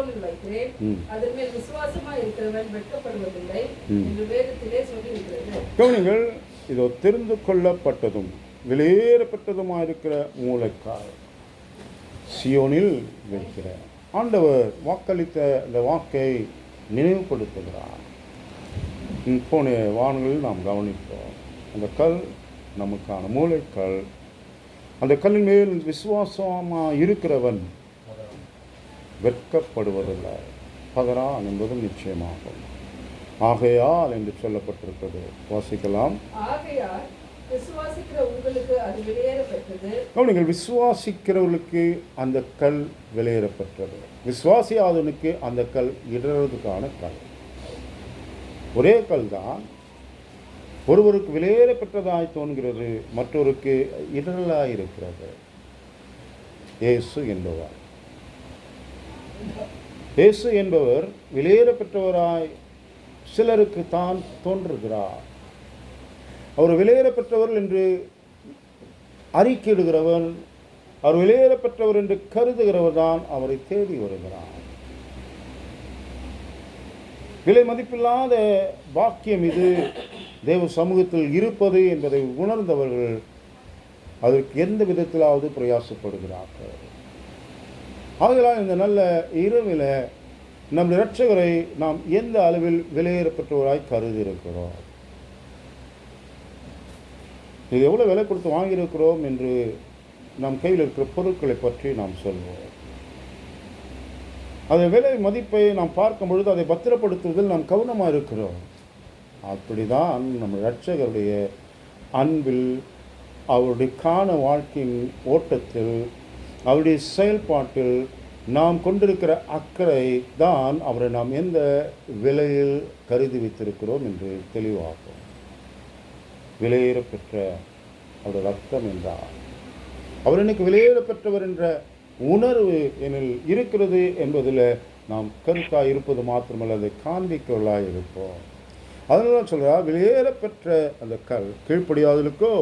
சீயோனில் வைக்கிறேன், அதன் மேல் விசுவாசமா இருக்கிறவன் வெட்கப்படுவதில்லை என்று வேதத்திலே சொல்லியிருக்கிறது. கவனிங்கள், இதோ தெரிந்து கொள்ளப்பட்டதும் வெளியேறப்பட்டதுமாயிருக்கிற மூளைக்கால் சியோனில் வைக்கிற ஆண்டவர் வாக்களித்த அந்த வாக்கை நினைவுபடுத்துகிறார். போன வானங்களில் நாம் கவனித்தோம். அந்த கல் நமக்கான மூளைக்கல். அந்த கல்லின் மேல் விசுவாசமாக இருக்கிறவன் வெட்கப்படுவதில்லை, பதறான் என்பதும் நிச்சயமாகும். ஆகையால் என்று சொல்லப்பட்டிருக்கிறது. வாசிக்கலாம். ஆகையால் விசுவாசிக்கிற உங்களுக்கு அது வெளியேறப்பட்டது. நீங்கள் விசுவாசிக்கிறவர்களுக்கு அந்த கல் வெளியேறப்பட்டது. விசுவாசியாதவனுக்கு அந்த கல் இடறதுக்கான கல். ஒரே கல் தான். ஒருவருக்கு வெளியேறப்பட்டதாய் தோன்கிறது, மற்றொருக்கு இடரலாய் இருக்கிறது. இயேசு என்பவர் இயேசு என்பவர் வெளியேறப்பட்டவராய் சிலருக்கு தான் தோன்றுகிறார். அவர் வெளியேறப்பட்டவர் என்று அறிக்கையிடுகிறவன், அவர் வெளியேறப்பட்டவர் என்று கருதுகிறவர் தான் அவரை தேடி வருகிறார். விலை மதிப்பில்லாத பாக்கியம் இது தேவ சமூகத்தில் இருப்பது என்பதை உணர்ந்தவர்கள் அதற்கு எந்த விதத்திலாவது பிரயாசப்படுகிறார்கள். ஆதலால் இந்த நல்ல இரவில் நம் இரட்சகரை நாம் எந்த அளவில் வெளியேறப்பட்டவராய் கருதி இருக்கிறோம், இது எவ்வளோ விலை கொடுத்து வாங்கியிருக்கிறோம் என்று நம் கையில் இருக்கிற பொருட்களை பற்றி நாம் சொல்வோம். அந்த விலை மதிப்பை நாம் பார்க்கும் பொழுது அதை பத்திரப்படுத்துவதில் நாம் கவனமாக இருக்கிறோம். அப்படிதான் நம் இரட்சகருடைய அன்பில், அவருடைய காண வாழ்க்கையின் ஓட்டத்தில், அவருடைய செயல்பாட்டில் நாம் கொண்டிருக்கிற அக்கறை தான் அவரை நாம் எந்த விலையில் கருதி வைத்திருக்கிறோம் என்று தெளிவாகும். வெளியேறப்பெற்ற அவருடைய ரத்தம் என்றார். அவர் இன்னைக்கு வெளியேறப்பெற்றவர் என்ற உணர்வு என்னில் இருக்கிறது என்பதில் நாம் கருத்தாக இருப்பது மாத்திரமல்ல, அதை காண்பிக்கவர்களாக இருப்போம். அதனால தான் சொல்கிறார், வெளியேறப்பெற்ற அந்த கல் கீழ்ப்படியாதலுக்கோ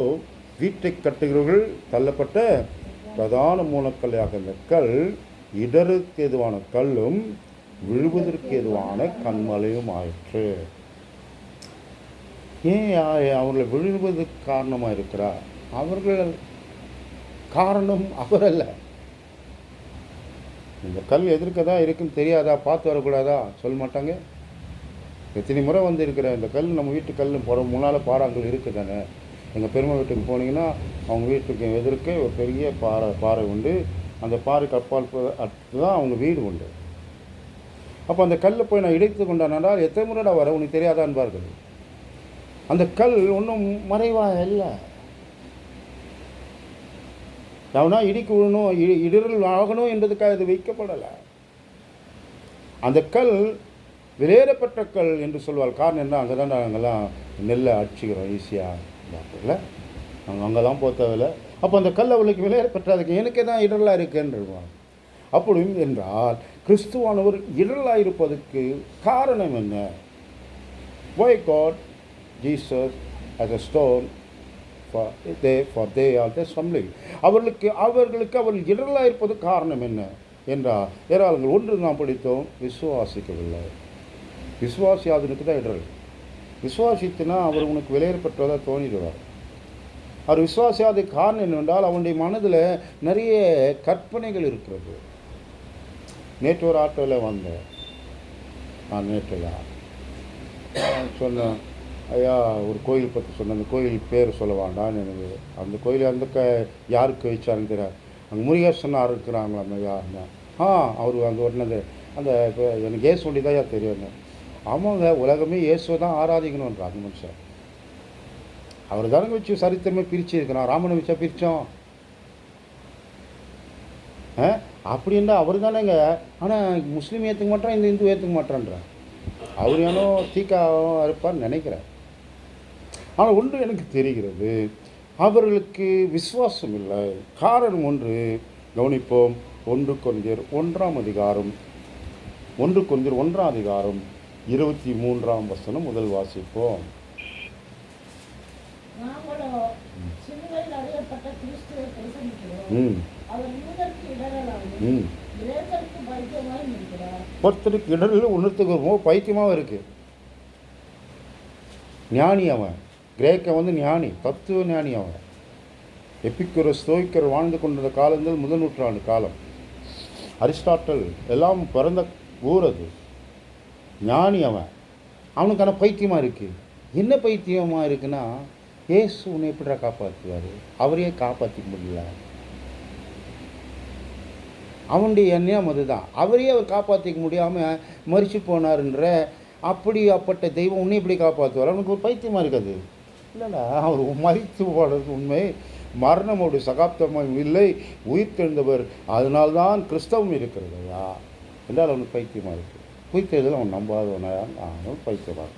வீட்டை கட்டுகிறவர்கள் தள்ளப்பட்ட பிரதான மூலக்கல்லையாக இந்த கல் இடருக்கு எதுவான கல்லும் விழுவதற்கு எதுவான கண்மலையும் ஆயிற்று. ஏன் அவர்களை விழுவதற்கு காரணமாக இருக்கிறார்? அவர்கள் காரணம் அவரல்ல. இந்த கல் எதிர்க்க தான் இருக்குன்னு தெரியாதா, பார்த்து வரக்கூடாதா சொல்ல மாட்டாங்க. எத்தனை முறை வந்து இருக்கிற இந்த கல் நம்ம வீட்டு கல் முன்னால் பாறாங்கல் இருக்குது தானே. எங்கள் பெருமை வீட்டுக்கு போனீங்கன்னா அவங்க வீட்டுக்கு எதிர்க்க ஒரு பெரிய பாறை உண்டு. அந்த பாறைக்கு அப்பால் தான் அவங்க வீடு உண்டு. அப்போ அந்த கல்லை போய் நான் இடைத்து கொண்டானா எத்தனை முறைடா வர உனக்கு தெரியாதான்பார்கள். அந்த கல் ஒன்றும் மறைவாக இல்லை. அவனா இடிக்கு விழணும், இடரல் ஆகணும் என்பதுக்காக இது வைக்கப்படலை. அந்த கல் வெளியேறப்பட்ட கல் என்று சொல்வாள். காரணம் என்ன? அங்கே தான் நாங்கள்லாம் நெல்லை அடிச்சுக்கிறோம் ஈஸியாக இல்லை, நாங்கள் அங்கெல்லாம் போத்தவில்லை. அப்போ அந்த கல் அவளுக்கு வெளியேறப்பட்டதுக்கு எனக்கே தான் இடரலாக இருக்குன்றாங்க. அப்படி என்றால் கிறிஸ்துவானவர் இடரலாக இருப்பதற்கு காரணம் என்ன? Why God Jesus as a stone for they are the stumbling. அவர்களுக்கு அவர்கள் இடரலாக இருப்பது காரணம் என்ன என்றால் ஏராளங்கள். ஒன்று நாம் படித்தோம், விசுவாசிக்கவில்லை. விசுவாசியாதனுக்கு தான் இடரல். விசுவாசித்துனா அவர் உனக்கு வெளியேறப்பட்டதாக தோணிடுவார். அவர் விசுவாசியாத காரணம் என்னவென்றால் அவனுடைய மனதில் நிறைய கற்பனைகள் இருக்கிறது. நேற்று ஒரு ஆட்டோவில் வந்தேன். நான் நேற்றில் சொன்னேன், ஐயா ஒரு கோயில் பற்றி சொன்னேன். அந்த கோயில் பேர் சொல்ல வேண்டான்னு எனக்கு. அந்த கோயில் யாருக்கு வச்சாருன்னு தெரியாது. அங்கே முருகேசனார் இருக்கிறாங்களா அந்த யாருன்னா அவர் அங்கே ஒன்று அந்த எனக்கு ஏசு சொல்லி தான் யார் தெரியுங்க. ஆமாங்க, உலகமே இயேசுவை தான் ஆராதிக்கணுன்றாங்க மனுஷன். அவர் தானங்க வச்சு சரித்திரமே பிரித்து இருக்கிறான். ராமனை வச்சா பிரித்தோம் அப்படின்னா அவர் தானேங்க. ஆனால் முஸ்லீம் ஏற்றுக்க மாட்டான், இந்த இந்து ஏற்றுக்க மாட்டான்றான். அவர் ஏனோ தீக்காவும் இருப்பார்னு நினைக்கிறேன். ஆனால் ஒன்று எனக்கு தெரிகிறது, அவர்களுக்கு விசுவாசம் இல்லை. காரணம் ஒன்று கவனிப்போம். 1 கொரிந்தியர் 1 அதிகாரம் 23ஆம் வசனம் முதல் வாசிப்போம். ஒருத்தருக்கு இடரில் ஒன்றுத்துக்கு ரொம்ப பைத்தியமாகவும் இருக்குது. ஞானி அவன், கிரேக்க ஞானி, தத்துவ ஞானி அவன். எபிக்குரஸ் ஸ்தோயிக்கர் வாழ்ந்து கொண்டிருந்த காலங்கள் முதல் நூற்றாண்டு காலம். அரிஸ்டாட்டல் எல்லாம் பிறந்த ஊர் அது. ஞானி அவன். அவனுக்கான பைத்தியமாக இருக்குது. என்ன பைத்தியமாக இருக்குன்னா, ஏசு உன்னை எப்படிடா காப்பாற்றுவார், அவரையே காப்பாற்றிக்க முடியல. அவனுடைய எண்ணம் அதுதான். அவரையே அவர் காப்பாற்றிக்க முடியாமல் மறித்து போனார்ன்ற அப்படிப்பட்ட தெய்வம் உன்னை எப்படி காப்பாற்றுவார்? அவனுக்கு ஒரு பைத்தியமாக இருக்காது. இல்லைடா, அவர் மறித்து போடுறது உண்மை, மரணம் அவருடைய சகாப்தமாக இல்லை, உயிர் தெழுந்தவர், அதனால்தான் கிறிஸ்தவம் இருக்கிறதையா என்றால் அவனுக்கு பைத்தியமாக இருக்குது. உயிர்த்தெழுதல் அவன் நம்பாதவனாக அவன் பைத்தியமாக.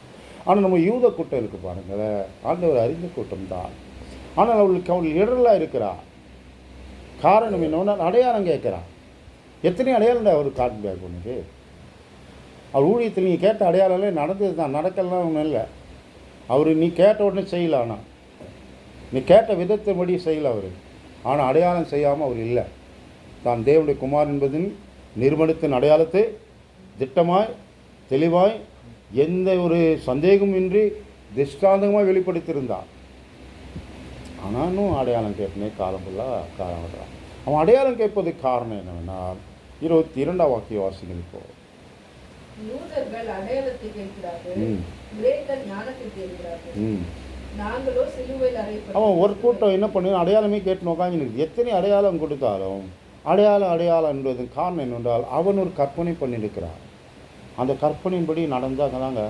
ஆனால் நம்ம யூத கூட்டம் இருக்குது பாருங்களேன், ஆண்டவர் அறிந்த கூட்டம் தான். ஆனால் அவளுக்கு அவள் இடரலாக இருக்கிறா. காரணம் என்னன்னா, அடையாளம் கேட்குறான். எத்தனை அடையாளம் அவர் காட்டுறாரு உனக்கு? அவர் ஊழியத்தில் நீ கேட்ட அடையாளம்லே நடந்தது தான், நடக்கலாம் ஒன்றும் இல்லை. அவர் நீ கேட்ட உடனே செய்யல, ஆனால் நீ கேட்ட விதத்தின்படி செய்யலை அவர். ஆனால் அடையாளம் செய்யாமல் அவர் இல்லை. தான் தேவனுடைய குமார் என்பதின் நிறுவனத்தின் அடையாளத்தை திட்டமாய் தெளிவாய் எந்த ஒரு சந்தேகமின்றி திஷ்டாந்தமாக வெளிப்படுத்தியிருந்தான். ஆனாலும் அடையாளம் கேட்பனே காலம் ஃபுல்லாக காலம் விடுறான். அவன் அடையாளம் கேட்பதுக்கு காரணம் என்னவென்றால் 22ஆம் வாக்கிய வாசிகள். இப்போ யூதர்கள் அடையாளத்தை கேட்கிறார்கள், கிரேக்கர் ஞானத்தை கேட்கிறார்கள், நாங்களோ சிலுவையில் அறையப்பட்டோம். அவன் ஒரு கூட்டம் என்ன பண்ணு, அடையாளமே கேட்டு நோக்காங்க. எத்தனை அடையாளம் கொடுத்தாலும் அடையாளம் என்பது காரணம் என்னவென்றால் அவன் ஒரு கற்பனை பண்ணியிருக்கிறான். அந்த கற்பனையின்படி நடந்தாங்க தாங்க.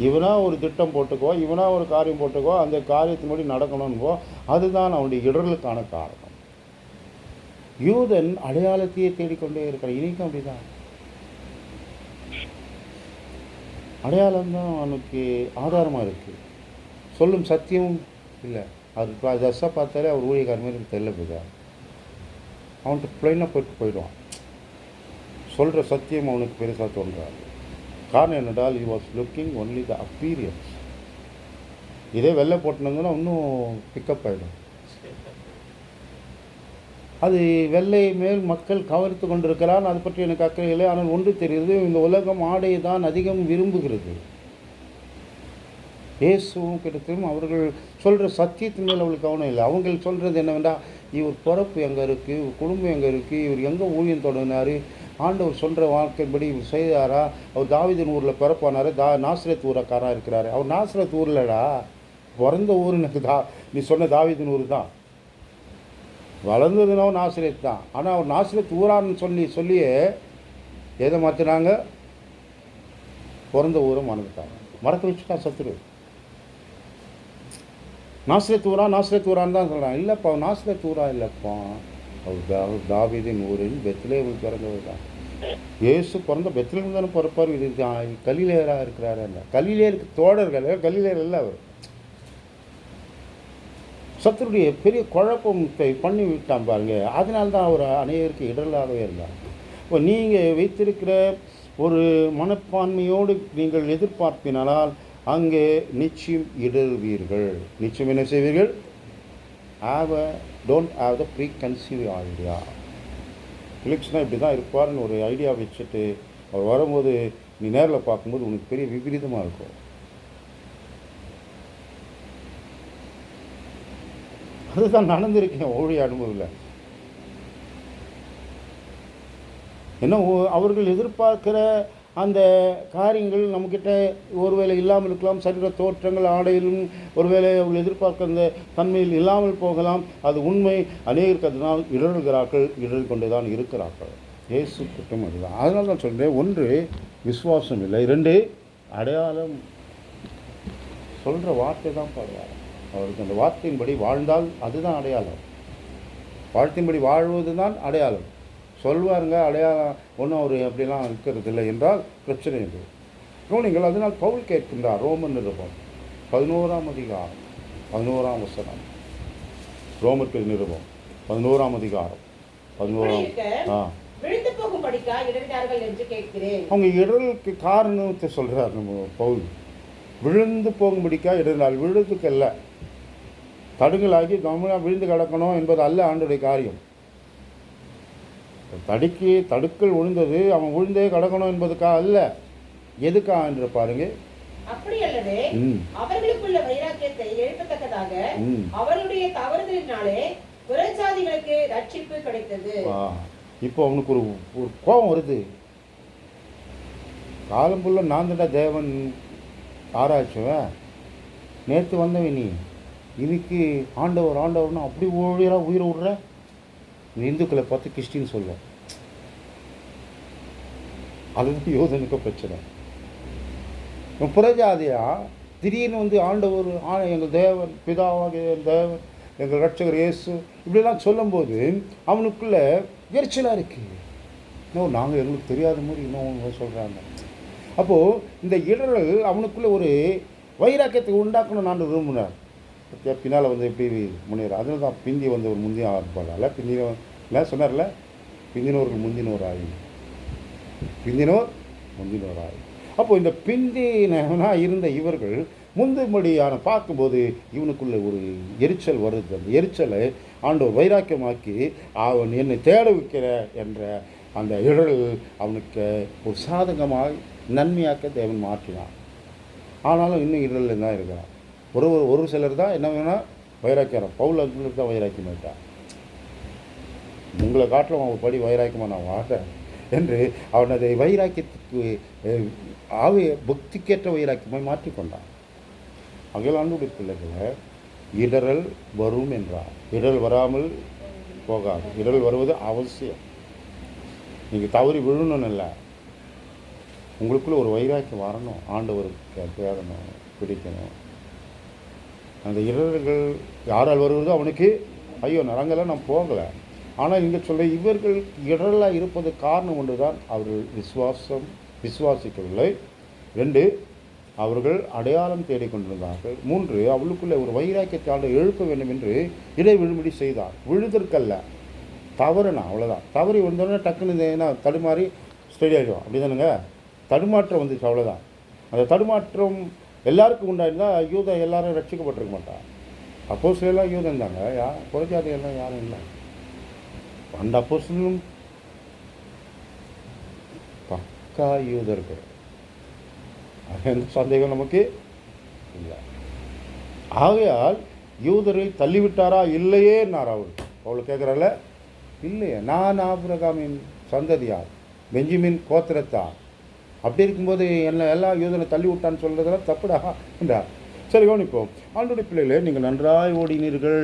இவனா ஒரு திட்டம் போட்டுக்கோ, இவனா ஒரு காரியம் போட்டுக்கோ, அந்த காரியத்தின்படி நடக்கணும்போ, அதுதான் அவனுடைய இடர்களுக்கான காரணம். யூதன் அடையாளத்தையே தேடிக்கொண்டே இருக்கிறான். இன்றைக்கும் அப்படிதான். அடையாளம் தான் அவனுக்கு ஆதாரமாக இருக்குது. சொல்லும் சத்தியமும் இல்லை. அவர் தசை பார்த்தாலே அவர் ஊழியக்கார மாதிரி தெரியல போய்தா. அவன்கிட்ட பிளைனாக போயிடுவான். சொல்கிற சத்தியம் அவனுக்கு பெருசாக தோன்றாது. காரணம் என்னடால், he was looking only the appearance. இதே வெள்ளை போட்டுனதுன்னா இன்னும் பிக்கப் ஆகிடும். அது வெள்ளை மேல் மக்கள் கவர்த்து கொண்டிருக்கிறான், அது பற்றி எனக்கு அக்கறை இல்லை. ஆனால் ஒன்று தெரியுது, இந்த உலகம் ஆடையை தான் அதிகம் விரும்புகிறது. இயேசுவும் கிட்டத்தட்ட அவர்கள் சொல்கிற சத்தியத்தின் மேல் அவளுக்கு கவனம் இல்லை. அவங்க சொல்கிறது என்னவென்றால், இவர் பிறப்பு எங்கே இருக்குது, இவர் குடும்பம் எங்கே இருக்குது, இவர் எங்கே ஊழியம் தொடங்கினார், ஆண்டவர் சொல்கிற வாழ்க்கைப்படி இவர் செய்தாரா, அவர் தாவீதின் ஊரில் பிறப்பானார், நாசரேத் ஊரக்காராக இருக்கிறாரு. அவர் நாசரேத் ஊர்லடா, பிறந்த ஊர் எனக்கு நீ சொன்ன தாவீதின் ஊர் தான், வளர்ந்ததுனாவும் நாசரேத் தான். ஆனால் அவர் நாசரேத் ஊரான்னு சொல்லியே எதை மாற்றினாங்க, பிறந்த ஊரை மறந்துட்டாங்க. மறக்க வச்சுட்டா சத்துரு. நாசரேத் ஊரான்னு தான் சொல்கிறான். இல்லைப்பா, நாசரேத் ஊரா இல்லைப்பா, அவர் தாவீதின் ஊரில் பெத்லேஹேமில் பிறந்தவர் தான். இயேசு பிறந்த பெத்லேஹேம் தானே பிறப்பார். இது கலிலேயராக இருக்கிறாரு. அந்த கலிலேயருக்கு தோழர்கள், கலிலேயர் இல்லை அவர். சத்துருடைய பெரிய குழப்பத்தை பண்ணி விட்டான் பாருங்க. அதனால்தான் அவர் அநேகருக்கு இடர்களாகவே இருந்தார். இப்போ நீங்கள் வைத்திருக்கிற ஒரு மனப்பான்மையோடு நீங்கள் எதிர்பார்ப்பினால் அங்கே நிச்சயம் இடர்வீர்கள். நிச்சயம் என்ன செய்வீர்கள்? Don't have the pre conceive idea. ஃபிலிக்ஸ்னால் இப்படி தான் இருப்பார்னு ஒரு ஐடியா வச்சுட்டு அவர் வரும்போது நீ நேரில் பார்க்கும்போது உனக்கு பெரிய விபரீதமாக இருக்கும். அதுதான் நடந்திருக்கேன் ஊழிய அனுபவத்தில். ஏன்னா அவர்கள் எதிர்பார்க்கிற அந்த காரியங்கள் நம்மக்கிட்ட ஒருவேளை இல்லாமல் இருக்கலாம். சரீர தோற்றங்கள் ஆடையிலும் ஒருவேளை அவர்கள் எதிர்பார்க்க அந்த தன்மையில் இல்லாமல் போகலாம். அது உண்மை. அநேகருக்கு அதனால் இடர்கிறார்கள், இடர் கொண்டு தான் இருக்கிறார்கள். இயேசு குற்றம் அதுதான். அதனால தான் சொல்கிறேன், ஒன்று விசுவாசம் இல்லை, 2 அடையாளம். சொல்கிற வார்த்தை தான் பரவாயில்ல. அவருக்கு அந்த வார்த்தையின்படி வாழ்ந்தால் அதுதான் அடையாளம். வாழ்க்கையின்படி வாழ்வது தான் அடையாளம். சொல்வாருங்க அடையாளம் ஒன்றும் அவர் அப்படிலாம் இருக்கிறது இல்லை என்றால் பிரச்சனை இல்லை. நீங்கள் அதனால் பவுல் கேட்கின்றார். ரோமர் நிருபம் 11ஆம் அதிகாரம் 11ஆம் வசனம். ரோமருக்கு நிருபம் 11ஆம் அதிகாரம் 11ஆம். அவங்க இடர்களுக்கு காரணத்தை சொல்கிறார் நம்ம பவுல். விழுந்து போகும்படிக்கா இடர்கள், விழுதுக்கு அல்ல. தடுங்களாகி கவனமாக விழுந்து கிடக்கணும் என்பது அல்ல ஆண்டுடைய காரியம். தடுக்கல் விழுந்தது, அவன் விழுந்தே கடக்கணும் என்பதுக்காக அல்ல. எதுக்காக என்று பாருங்க. அப்படி அல்லது ம் அவர்களுக்குள்ள வைராக்கியத்தை எழுப்பத்தக்கதாக ம் அவர்களுடைய தவறுதலினாலே புறஜாதிகளுக்கு ரட்சிப்பு கிடைத்தது. இப்போ அவனுக்கு ஒரு ஒரு கோபம் வருது. காலம் புள்ள நான் தான்டா தேவன் ஆராய்ச்சுவேன், நேற்று வந்தவன் நீ, இன்னைக்கு ஆண்டவர் ஆண்டவர்னா அப்படி உயிரை விடுற. இந்த இந்துக்களை பார்த்து கிறிஸ்டின் சொல்ல, அதுதான் யோதனுக்கு பிரச்சனை. புறஜாதியா திடீர்னு வந்து ஆண்டவர் எங்கள் தேவன் பிதாவாகிய தேவன் எங்கள் ரட்சகர் இயேசு இப்படிலாம் சொல்லும்போது அவனுக்குள்ள எரிச்சலாக இருக்குது. இன்னும் நாங்கள் எங்களுக்கு தெரியாத மாதிரி இன்னும் சொல்கிறாங்க. அப்போது இந்த இடரல் அவனுக்குள்ளே ஒரு வைராக்கியத்தை உண்டாக்கணும் நான் விரும்பினேன். பின்னால் வந்து எப்படி முன்னேற, அதில் தான் பிந்தி வந்து ஒரு முந்திய ஆரம்பிப்பாள். பிந்தின சொன்னார்ல, பிந்தினோர்கள் முந்தினோர் ஆகி, பிந்தினோர் முந்தினோர் ஆகி. அப்போது இந்த பிந்தினா இருந்த இவர்கள் முந்தும்படியான பார்க்கும்போது இவனுக்குள்ள ஒரு எரிச்சல் வருது. அந்த எரிச்சலை ஆண்டவர் வைராக்கியமாக்கி அவன் என்னை தேட வைக்கிற என்ற அந்த இடரல் அவனுக்கு ஒரு சாதகமாக நன்மையாக்க தேவன் மாற்றினான். ஆனாலும் இன்னும் இடரில் தான் இருக்கிறான். ஒரு சிலர் தான் என்ன வேணால் வைராக்கியம். பவுல் அதுக்கு தான் வைராக்கியம் ஆகிட்டான். உங்களை காட்டிலும் அவன் படி வைராக்கியமாக நான் வாடுறேன் என்று அவன் அதை வைராக்கியத்துக்கு பக்திக்கேற்ற வைராக்கியமாய் மாற்றிக்கொண்டான். அகில ஆண்டுடைய பிள்ளைகளை இடரல் வரும் என்றார். இடரல் வராமல் போகாது. இடரல் வருவது அவசியம். நீங்கள் தவறி விழணும்னு இல்லை, உங்களுக்குள்ள ஒரு வைராக்கியம் வரணும். ஆண்டவருக்கு தேடணும், பிடிக்கணும். அந்த இடர்கள் யாரால் வருவதோ அவனுக்கு ஐயோ நரங்கெல்லாம் நான் போகலை. ஆனால் இங்கே சொல்ல இவர்கள் இடரலாக இருப்பது காரணம் ஒன்று தான், அவர்கள் விசுவாசிக்கவில்லை. 2, அவர்கள் அடையாளம் தேடிக்கொண்டிருந்தார்கள். 3, அவளுக்குள்ளே ஒரு வைராக்கியத்தை ஆண்டு எழுப்ப வேண்டும் என்று இடை விழும்படி செய்தார். விழுதற்கல்ல, தவறுனா அவ்வளோதான். தவறி வந்தோடனே டக்குன்னு ஏன்னா தடுமாறி ஸ்டெடி ஆகிடும். அப்படி தானுங்க, தடுமாற்றம் வந்துச்சு, அவ்வளோதான். அந்த தடுமாற்றம் எல்லாருக்கும் உண்டாயிருந்தால் யூதம் எல்லாரும் ரட்சிக்கப்பட்டிருக்க மாட்டான். அப்போஸ்தலர்கள் யூதம் இருந்தாங்க, புறஜாதி எல்லாம் யாரும் இல்லை. அந்த அப்போஸ்தலரும் பக்கா யூதர்கள், எந்த சந்தேகம் நமக்கு இல்லை. ஆகையால் யூதரை தள்ளிவிட்டாரா இல்லையே என்னார் அவர். அவளை கேட்குறால இல்லையே, நான் ஆபிரகாமின் சந்ததியார், பெஞ்சமின் கோத்திரத்தார். அப்படி இருக்கும்போது எல்லாம் யூதனை தள்ளி விட்டான்னு சொல்கிறதெல்லாம் தப்புடா என்றார். சரி கவனிப்போம். ஆண்டோடைய பிள்ளைகளே, நீங்கள் நன்றாய் ஓடினீர்கள்,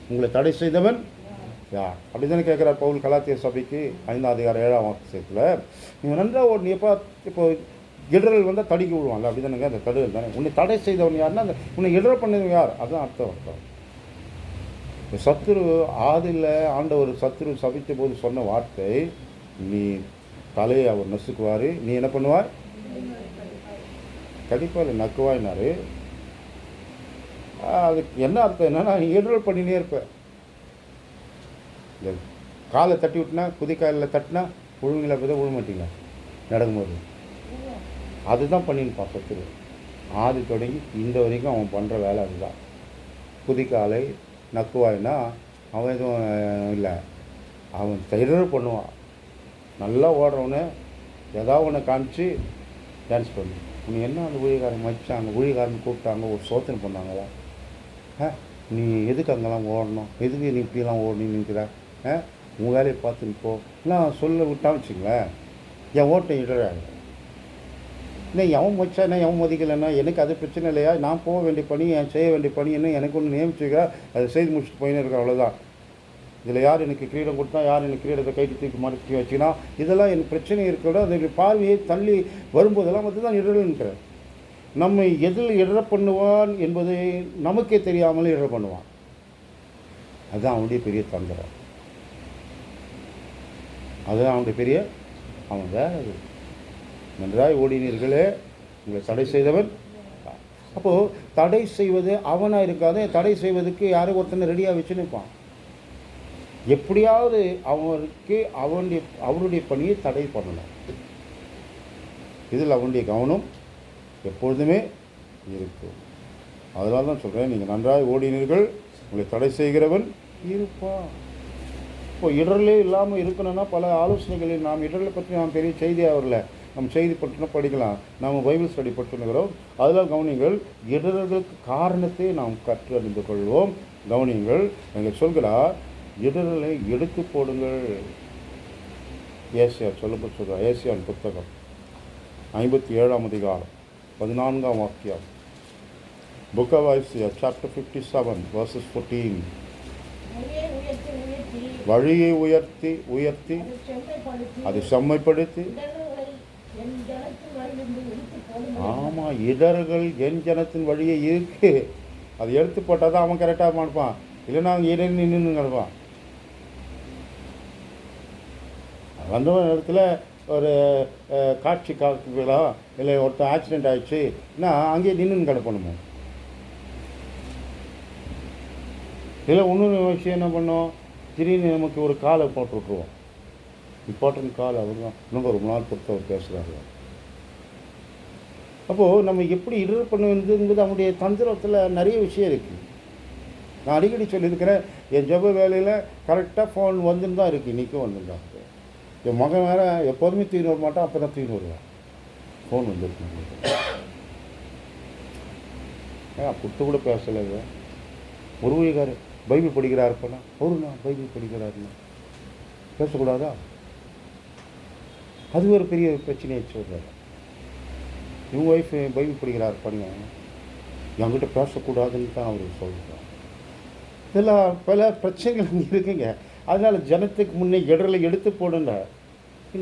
உங்களை தடை செய்தவன் யார்? அப்படி தானே கேட்குறார் பவுல் கலாத்திய சபைக்கு 5ஆம் அதிகாரம் 7ஆம் வாக்கியத்தில். நீங்கள் நன்றாக ஓடினியப்பா. இப்போ இடரல் வந்தால் தடுக்கி விடுவாங்க, அப்படி தானேங்க. அந்த தடுகள் தானே. உன்னை தடை செய்தவன் யாருன்னா அந்த உன்னை இடரல் பண்ணது யார், அதுதான் அர்த்தம். சத்துரு ஆதில் ஆண்டவர் சத்துரு சபித்த போது சொன்ன வார்த்தை, நீ தலையை அவர் நசுக்குவார், நீ என்ன பண்ணுவாய், கடிப்பால் நக்குவாயினாரு. அதுக்கு என்ன அர்த்தம் என்னன்னா, நீ இடரல் பண்ணினே இருப்ப. இந்த காலை தட்டி விட்டுனா, குதிக்காலில் தட்டினா விழுங்கில போய் விழ மாட்டீங்க நடக்கும்போது. அதுதான் பண்ணிருப்பான் சத்துரு. ஆதி தொடங்கி இந்த வரைக்கும் அவன் பண்ணுற வேலை அதுதான். குதிக்காலை நக்குவாயினா அவன் எதுவும் இல்லை, அவன் இடரல் பண்ணுவான். நல்லா ஓடுறவனே ஏதாவது ஒன்று காமிச்சு டான்ஸ் பண்ணு. உனக்கு என்ன அந்த ஊழியக்காரன் மச்சாங்க, ஊழியக்காரன் கூப்பிட்டாங்க, ஒரு சோதனை பண்ணாங்களா, நீ எதுக்கு அங்கெல்லாம் ஓடணும், எதுக்கு நீ இப்படிலாம் ஓடணும் நிற்கிற, உன் வேலையை பார்த்து இப்போ நான் சொல்ல விட்டான்னு வச்சுங்களேன், என் ஓட்டை இடறாங்க. இல்லை எவன் மச்சானா எவன் மதிக்கலைன்னா எனக்கு அது பிரச்சனை இல்லையா, நான் போக வேண்டிய பணி, என் செய்ய வேண்டிய பணி என்ன, எனக்கு ஒன்று நியமிச்சுக்க, அதை செய்து முடிச்சுட்டு போயின்னு இருக்கேன், அவ்வளோதான். இதில் யார் எனக்கு கிரீடம் கொடுத்தா, யார் எனக்கு கிரீடத்தை கைட்டு தூக்கி மாட்டி வச்சுன்னா, இதெல்லாம் எனக்கு பிரச்சனை இருக்கிறோட அதனுடைய பார்வையை தள்ளி வரும்போதெல்லாம் வந்து தான் இடர்ன்ற. நம்மை எதில் இடர பண்ணுவான் என்பதை நமக்கே தெரியாமல் இடர பண்ணுவான். அதுதான் அவனுடைய பெரிய தந்திரம். அதுதான் அவனுடைய பெரிய அவன் வேலை. அது நன்றாய் ஓடினீர்களே, உங்களை தடை செய்தவன். அப்போது தடை செய்வது அவனாக இருக்காது, தடை செய்வதற்கு யாரும் ஒருத்தனை ரெடியாக வச்சு நிற்பான். எப்படியாவது அவனுக்கு அவருடைய பணியை தடை பண்ணணும். இதில் அவனுடைய கவனம் எப்பொழுதுமே இருக்கும். அதனால தான் சொல்கிறேன், நீங்கள் நன்றாய் ஓடினீர்கள், உங்களை தடை செய்கிறவன் இருப்பான். இப்போ இடரலே இல்லாமல் இருக்கணும்னா பல ஆலோசனைகளில் நாம் இடரலை பற்றி நாம் பெரிய செய்தியாக வரல, நம்ம செய்தி பற்றின படிக்கலாம், நாம் பைபிள் ஸ்டடி பற்றினுக்கிறோம். அதெல்லாம் கவனிங்கள், இடர்களுக்கு காரணத்தை நாம் கற்று அறிந்து கொள்வோம். கவனிங்கள், எங்கள் சொல்கிறார் இடரலை எடுத்து போடுங்கள். ஏசியா சொல்கிறார், ஏசியான் புத்தகம் 57ஆம் அதிகாரம் 14ஆம் வாக்கியம். Book of Isaiah chapter 57 verses 14. வழியை உயர்த்தி உயர்த்தி அதை செம்மைப்படுத்தி, ஆமாம், இடர்கள் என் ஜனத்தின் வழியை இருக்கு, அதை எடுத்து போட்டால் தான் அவன் கரெக்டாக மாட்டான், இல்லைன்னா அவன் இடர் நின்று கிடப்பான். வந்த இடத்துல ஒரு காட்சி காக்கலாம், இல்லை ஒருத்தன் ஆக்சிடெண்ட் ஆகிடுச்சுன்னா அங்கேயே நின்று கிடப்பணுமோ. இல்லை இன்னொரு விஷயம் என்ன பண்ணோம், திடீர்னு நமக்கு ஒரு காலை போட்டு விட்ருவோம், இம்பார்ட்டன்ட் கால், அவர் தான் இன்னும் ரொம்ப நாள் பொறுத்து அவர் பேசுகிறாரு. அப்போது நம்ம எப்படி இடர் பண்ணுவது என்பது அவனுடைய தந்திரத்தில் நிறைய விஷயம் இருக்குது. நான் அடிக்கடி சொல்லியிருக்கிறேன், என் ஜப வேலையில் கரெக்டாக ஃபோன் வந்துன்னு தான் இருக்குது, இன்றைக்கும் வந்துருந்தான். என் மகன் வேறு எப்போதுமே தூக்கி வர மாட்டான், அப்போ தான் தூக்கி வருவேன், ஃபோன் வந்துருக்கு. புட்டு கூட பேசலை. ஒரு ஊழியக்காரர் பைபிள் படிக்கிறார் இருப்பேனா, அவருண்ணா பைபிள் படிக்கிறாருண்ணா, பேசக்கூடாதா? அது ஒரு பெரிய பிரச்சனையை சொல்கிறார். இவங்க ஒய்ஃப் பைபிள் படிக்கிறார் பண்ணுங்க, என்கிட்ட பேசக்கூடாதுன்னு தான் அவர் சொல்கிறார். இதெல்லாம் பல பிரச்சனைகள் அங்கே இருக்குங்க. அதனால் ஜனத்துக்கு முன்னே இடர்களை எடுத்து போடுங்க.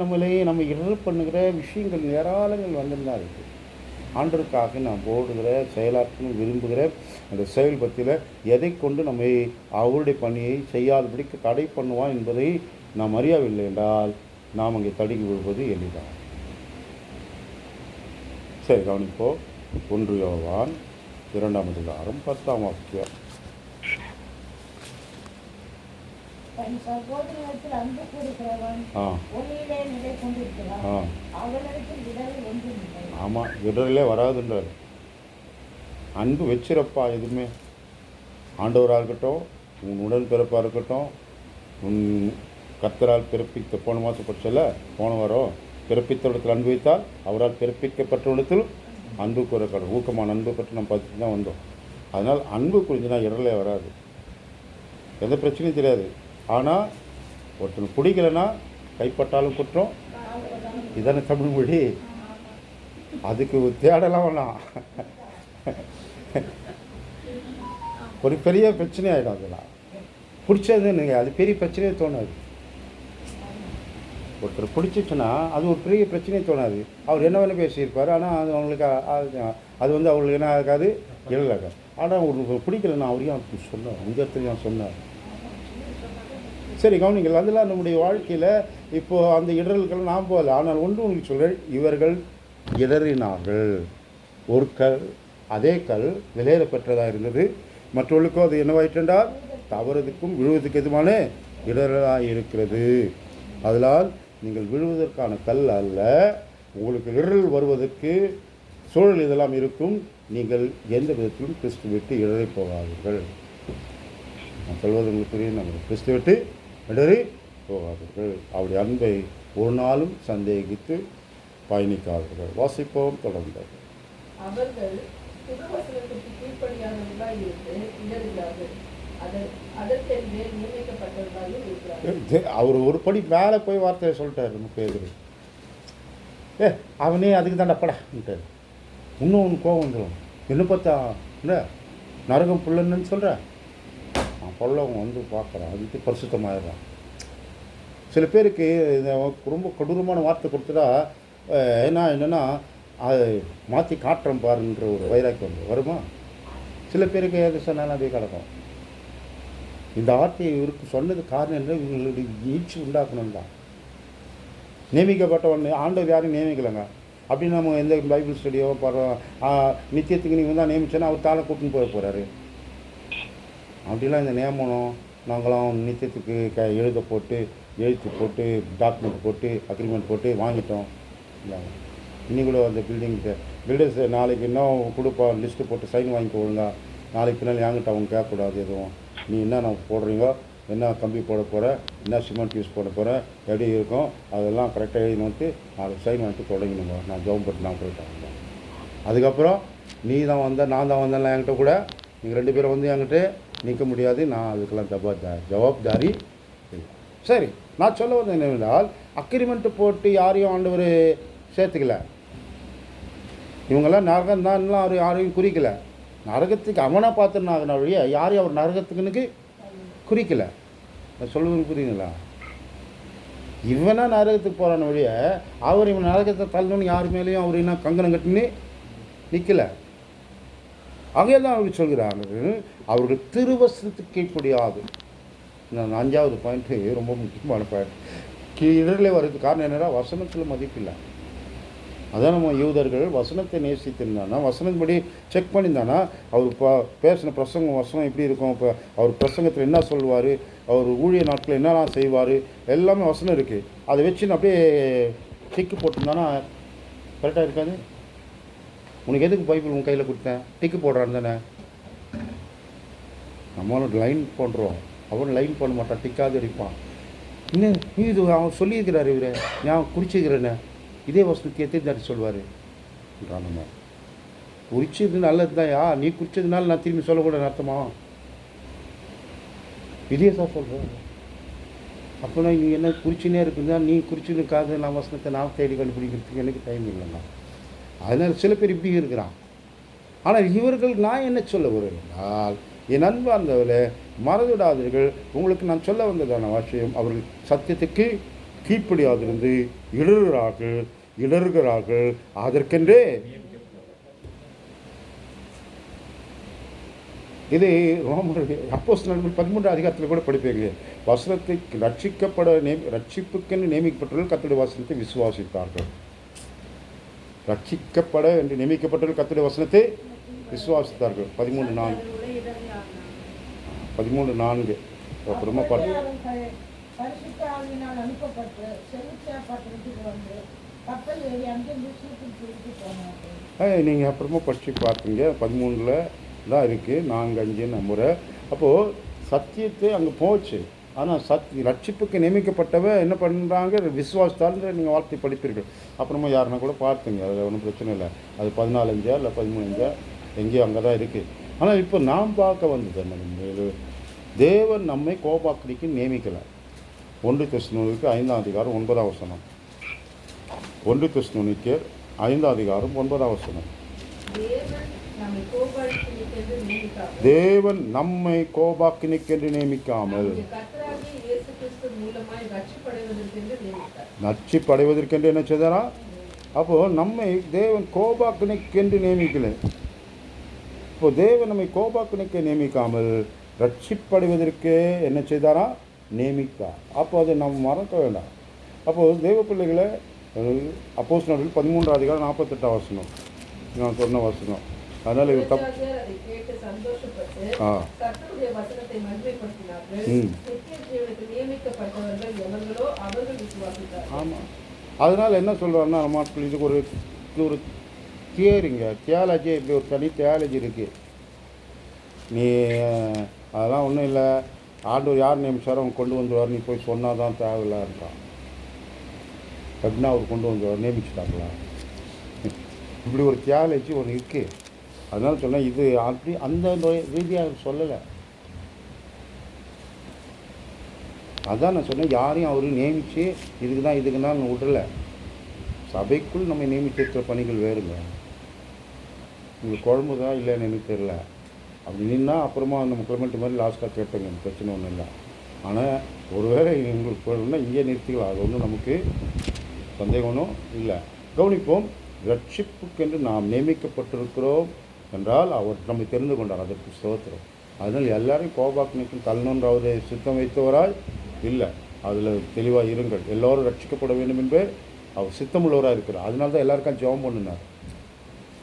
நம்மளே நம்ம இடர் பண்ணுகிற விஷயங்கள் ஏராளங்கள் வந்துதான் இருக்குது. ஆண்டருக்காக நாம் போடுகிற செயலாற்றணும் விரும்புகிற அந்த செயல் பற்றியில் எதை கொண்டு நம்மை அவருடைய பணியை செய்யாதபடிக்கு தடை பண்ணுவான் என்பதை நாம் அறியவில்லை என்றால் நாம் அங்கே தடுக்கி விடுவது எளிதான். சரி, கவனிப்போம். 1 யோவான் 2ஆம் அதிகாரம் 10ஆம் வாக்கியம். தன் சகோதரத்தில் அன்பு கூறுகிறவன் ஒளியிலே நிலை கொண்டிருக்கிறான், அவனிடத்தில் இடரில் ஒன்றுமில்லை. ஆமாம், இடரிலே வராதுன்றார். அன்பு வச்சிருப்பா. எதுவுமே ஆண்டவராக இருக்கட்டும், உன் உடன் பிறப்பாக இருக்கட்டும், உன் கர்த்தரால் பிறப்பித்த, போன மாதம் படிச்சல, போன வாரம், பிறப்பித்த இடத்தில் அன்பு வைத்தால் அவரால் பிறப்பிக்கப்பட்ட இடத்தில் அன்பு கூறப்படும். ஊக்கமான அன்பு பற்றி நம்ம பார்த்துட்டு தான் வந்தோம். அதனால் அன்பு புரிஞ்சுனா இடரிலே வராது, எந்த பிரச்சனையும் தெரியாது. ஆனால் ஒருத்தனுக்கு பிடிக்கலைன்னா கைப்பட்டாலும் குற்றம், இதான தமிழ் மொழி, அதுக்கு தேடலாம் வேணாம், ஒரு பெரிய பிரச்சனை ஆகிடும். அதெல்லாம் பிடிச்சதுன்னு அது பெரிய பிரச்சனையே தோணாது. ஒருத்தர் பிடிச்சிச்சுன்னா அது ஒரு பெரிய பிரச்சனையே தோணாது. அவர் என்ன வேணும் பேசியிருப்பார், ஆனால் அது அவங்களுக்கு அது வந்து அவங்களுக்கு என்ன ஆகாது, எழுதாது. ஆனால் ஒரு பிடிக்கலைன்னா அவரையும் அப்படி சொன்னார், இந்த இடத்துலையும் சொன்னார். சரி, கவனிங்கள். அதெல்லாம் நம்முடைய வாழ்க்கையில் இப்போது அந்த இடர்களுக்கு நாம் போகல. ஆனால் ஒன்று உங்களுக்கு சொல்கிறேன், இவர்கள் இடறினார்கள். ஒரு கல், அதே கல் விலையில பெற்றதாக இருந்தது, மற்றவர்களுக்கும் அது என்னவாயிற்றென்றால் தவறுதுக்கும் விழுவதுக்கு எதுமான இடர்களாக இருக்கிறது. அதனால் நீங்கள் விழுவதற்கான கல் அல்ல, உங்களுக்கு இடர்கள் வருவதற்கு சூழல் இதெல்லாம் இருக்கும். நீங்கள் எந்த விதத்திலும் கிறிஸ்து விட்டு இடறி போகாதீர்கள். நான் சொல்வது உங்களுக்கு புரியும். நம்ம கிறிஸ்து விட்டு இடறி போகாதீர்கள். அவருடைய அன்பை ஒரு நாளும் சந்தேகித்து பயணிக்காதீர்கள். வாசிப்போம் தொடர்ந்து. அவர்கள் திருவசனத்துக்கு கீழ்ப்படியாதவர்களாய் இருந்து இடறுகிறார்கள், அதற்கென்றே நியமிக்கப்பட்டவர்களாக இருக்கிறார்கள். அவர் ஒரு படி மேலே போய் வார்த்தையை சொல்லிட்டார். நம்ம பேர் அவனே அதுக்கு தாண்டப்படான்ட்டார். இன்னும் ஒன்று கோவம் வந்துடும். என்ன பார்த்தா இல்லை நரகம் புள்ளன்னு சொல்கிறேன், பொல்லவங்க வந்து பார்க்குறான், அதுக்கு பரிசுத்தமாயிடுறான். சில பேருக்கு ரொம்ப கொடூரமான வார்த்தை கொடுத்துட்டா என்னென்னா அதை மாற்றி காட்டுறோம் பாருன்ற ஒரு வைராக்கியம் வருமா? சில பேருக்கு எது சொன்னாலும் அதே கிடக்கும். இந்த வார்த்தையை இவருக்கு சொன்னது காரணம் என்ன, இவங்களுடைய ஈழ்ச்சி உண்டாக்கணும் தான். நியமிக்கப்பட்டவன் ஆண்டவர் யாரும் நியமிக்கலைங்க. அப்படி நம்ம எந்த பைபிள் ஸ்டடியோ நித்தியத்துக்கு நீங்கள் தான் நியமிச்சோன்னா அவர் தாளை கூட்டின்னு போக போகிறாரு. அப்படிலாம் இந்த நியமனம் நாங்களாம் நித்தியத்துக்கு எழுத்து போட்டு டாக்குமெண்ட் போட்டு அக்ரிமெண்ட் போட்டு வாங்கிட்டோம். இல்லை, இன்னி கூட அந்த பில்டர்ஸ் நாளைக்கு இன்னும் கொடுப்பா லிஸ்ட்டு போட்டு சைன் வாங்கிக்க ஒழுங்கா. நாளைக்கு பின்னால் என்கிட்ட அவங்க கேட்கக்கூடாது எதுவும். நீ என்ன நான் போடுறீங்களோ என்ன கம்பி போட போகிற, என்ன சிமெண்ட் யூஸ் பண்ண போகிற, எப்படி இருக்கும், அதெல்லாம் கரெக்டாக எழுதி வந்து நாலு சைன் வந்துட்டு தொடங்கினுங்க. நான் ஜோம் பட்டு நான் போயிட்டாங்க. அதுக்கப்புறம் நீ தான் வந்த நான் தான் வந்தேன்லாம் என்கிட்ட கூட நீங்கள் 2 பேரும் வந்து என்கிட்ட நிற்க முடியாது. நான் அதுக்கெல்லாம் ஜவாப்தாரி இல்லை. சரி, நான் சொல்ல வந்தது என்னவென்றால், அக்ரிமெண்ட்டு போட்டு யாரையும் ஆண்டவர் சேர்த்துக்கல. இவங்கெல்லாம் நரகம் தான்லாம் அவர் யாரையும் குறிக்கல. நரகத்துக்கு அவனாக பார்த்துனாங்கன வழிய யாரையும் அவர் நரகத்துக்குன்னு குறிக்கலை. சொல்லுவது புரியுங்களா? இவனா நரகத்துக்கு போகிறான வழிய அவர் இவன் நரகத்தை தள்ளணும்னு யார் மேலேயும் அவர் என்ன கங்கணம் கட்டின்னு நிற்கலை. ஆகையே தான் அவர் சொல்கிறாங்க, அவர்கள் திருவசனத்துக்கு கீழ்ப்படியாது. நான் 5வது பாயிண்ட்டு ரொம்ப முக்கியமான பாயிண்ட். கீழே வர்றதுக்கு காரணம் என்னென்னா, வசனத்தில் மதிப்பில்லை. அதான் நம்ம யூதர்கள் வசனத்தை நேசித்திருந்தானா, வசனப்படி செக் பண்ணியிருந்தானா, அவர் பேசின பிரசங்கம் வசனம் எப்படி இருக்கும், இப்போ அவர் பிரசங்கத்தில் என்ன சொல்லுவார், அவர் ஊழிய நாட்களில் என்னெல்லாம் செய்வார், எல்லாமே வசனம் இருக்குது. அதை வச்சுன்னு அப்படியே டிக்கு போட்டிருந்தானா கரெக்டாக இருக்காது. உனக்கு எதுக்கு பைபிள் உன் கையில் கொடுத்தேன், டிக்கு போடுறான்னு தானே. நம்மளும் லைன் பண்ணுறோம், அவன் லைன் பண்ண மாட்டான், டிக்காது அடிப்பான். இன்னும் இது அவன் சொல்லியிருக்கிறார், இவரை நான் குறிச்சிக்கிறேன்னு இதே வசனத்தை எத்தனை சொல்வார் நம்ம. குறிச்சது நல்லது தான். நீ குறிச்சதுனால நான் திரும்பி சொல்லக்கூடாது அர்த்தமா? இதே தான் சொல்கிறேன். அப்போனா நீ என்ன குறிச்சினே இருக்குதா, நீ குறிச்சினுக்காக நான் வசனத்தை நான் தேடி கண்டுபிடிக்கிறதுக்கு எனக்கு டைம் இல்லைண்ணா. அதனால் சில பேர் இப்படி இருக்கிறான். ஆனால் இவர்கள் நான் என்ன சொல்ல வருகிறால், என் அன்பார்ந்தவர்களே, மறந்துவிடாதீர்கள், உங்களுக்கு நான் சொல்ல வந்ததான விஷயம், அவர்கள் சத்தியத்துக்கு கீழ்ப்படியாதிருந்து இடறுகிறார்கள். அதற்கென்றே இது அப்போஸ்தலர்கள் 13 அதிகாரத்தில் கூட படிப்பீங்க. வசனத்தை ரட்சிப்புக்கென்று நியமிக்கப்பட்டவர்கள் கர்த்தருடைய வசனத்தை விசுவாசித்தார்கள். ரட்சிக்கப்பட என்று நியமிக்கப்பட்டவர்கள் கர்த்தருடைய வசனத்தை விசுவாசித்தார்கள். 13:4 அப்புறமா பரிசுத்த ஆவியினால் அனுப்பப்பட்டு செலுத்தப்பட்டிருக்கு வந்து கப்பல் ஏறி அங்கிருந்து சீக்கிரம் திருப்பி போனாங்க. நீங்கள் அப்புறமா படித்து பார்த்தீங்க, 13 தான் இருக்குது, 4, 5 நம்புகிறேன். அப்போது சத்தியத்தை அங்கே போச்சு. ஆனால் ரட்சிப்புக்கு நியமிக்கப்பட்டவ என்ன பண்ணுறாங்க, விசுவாசத்தால் நீங்கள் வார்த்தை படிப்பீர்கள். அப்புறமா யாருன்னா கூட பார்த்துங்க, அதில் ஒன்றும் பிரச்சனை இல்லை. அது 14 இல்லை 13 எங்கேயோ அங்கே தான் இருக்குது. ஆனால் இப்போ நாம் பார்க்க வந்தது என்ன, தேவன் நம்மை கோபாக்கினிக்கு நியமிக்கலை. 1 தெசலோனிக்கேயர் 5ஆம் அதிகாரம் 9ஆம் வசனம். 1 தெசலோனிக்கேயர் 5ஆம் அதிகாரம் 9ஆம் வசனம். தேவன் நம்மை கோபாக்கினிக்கென்று நியமிக்காமல் ரட்சிப்படைவதற்கென்று என்ன செய்தாரா? அப்போது நம்மை தேவன் கோபாக்கினிக்கென்று நியமிக்கலை. இப்போது தேவன் நம்மை கோபாக்கினிக்க நியமிக்காமல் ரட்சிப்படைவதற்கு என்ன செய்தாரா? நியமித்தார். அப்போ அதை நம்ம மறக்க வேண்டாம். அப்போது தேவ பிள்ளைகளை அப்போஸ்தலர்கள் 13ஆம் அதிகாரம் 48ஆம் வசனம் நான் சொன்ன வசனம். அதனால் இது ஆமாம். அதனால் என்ன சொல்கிறாருன்னா, நம்ம இதுக்கு ஒரு தியரிங்க, தியாலஜி, இப்படி ஒரு தனி தியாலஜி இருக்குது. நீ அதெல்லாம் ஒன்றும் இல்லை, ஆண்டவர் யார் நியமிச்சாரோ அவங்க கொண்டு வந்துடுவார், நீ போய் சொன்னால் தான் தேவையில்லான்றான். எப்படின்னா அவர் கொண்டு வந்துடுவார், நியமிச்சுட்டாங்களா? இப்படி ஒரு தியாலஜி ஒன்று இருக்குது. அதனால சொன்னேன், இது அப்படி அந்த ரீதியாக சொல்லலை. அதான் நான் சொன்னேன், யாரையும் அவர் நியமித்து இதுக்கு தான் நான் விடலை. சபைக்குள் நம்ம நியமிச்சிருக்கிற பணிகள் வேறுங்க. உங்களுக்கு குழம்பு தான் இல்லைன்னு எனக்கு தெரியல, அப்படி நின்னா அப்புறமா நம்ம கிளமெண்ட் மாதிரி லாஸ்ட்டாக கேட்டோங்க, பிரச்சனை ஒன்றும் இல்லை. ஆனால் ஒருவேளை உங்களுக்கு போகணும்னா இங்கே நிறுத்திக்கலாம், அது ஒன்றும் நமக்கு சந்தேகம் ஒன்றும் இல்லை. கவனிப்போம், ரட்சிப்புக்கென்று நாம் நியமிக்கப்பட்டிருக்கிறோம் என்றால் அவர் நம்மை தெரிந்து கொண்டார், அதற்கு ஸ்தோத்திரம். அதனால் எல்லாரையும் கோபாக்கினிக்கும் தள்ளணுன்ற அவரை சித்தம் வைத்தவராய் இல்லை, அதில் தெளிவாக இருங்கள். எல்லோரும் ரட்சிக்கப்பட வேண்டும் என்று அவர் சித்தமுள்ளவராக இருக்கிறார். அதனால தான் எல்லாருக்கும் ஜெபம் பண்ணினார்.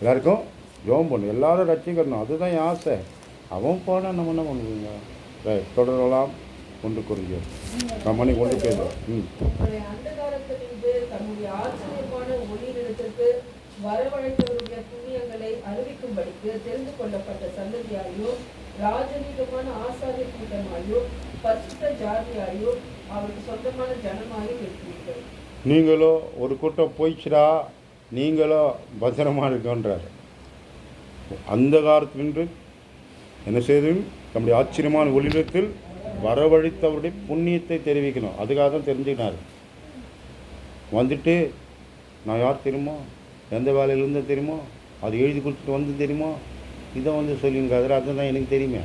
எல்லாருக்கும் ஜெபம் பண்ணு, எல்லாரும் ரட்சிக்கணும், அதுதான் என் ஆசை. அவன் போனால் நம்ம என்ன பண்ணுவீங்க? தொடரலாம். 1 கொரிந்தியர் மணி 1 பேசுவோம். வரவழைத்தவருடைய புண்ணியங்களை அறிவிக்கும்படிக்கு தெரிந்து கொள்ளப்பட்ட சந்ததியாயோ ராஜரீகமான ஆசாரிய கூட்டமாயோ பரிசுத்த ஜாதியாயும் அவருக்கு சொந்தமான ஜனமாயும் இருக்கிறீர்கள். நீங்களோ ஒரு கூட்டம் போயிடுச்சுடா, நீங்களோ பத்திரமா இருக்கன்றார். அந்த காலத்தினின்று என்ன செய்தும் நம்முடைய ஆச்சரியமான ஒளிரத்தில் வரவழைத்தவருடைய புண்ணியத்தை தெரிவிக்கணும். அதுக்காக தான் தெரிஞ்சுக்கினார். வந்துட்டு நான் யார் தெரியுமா, எந்த வேலையிலேருந்து தெரியுமா, அது எழுதி கொடுத்துட்டு வந்து தெரியுமா, இதை வந்து சொல்லிங்க. அதில் அதுதான் எனக்கு தெரியுமே,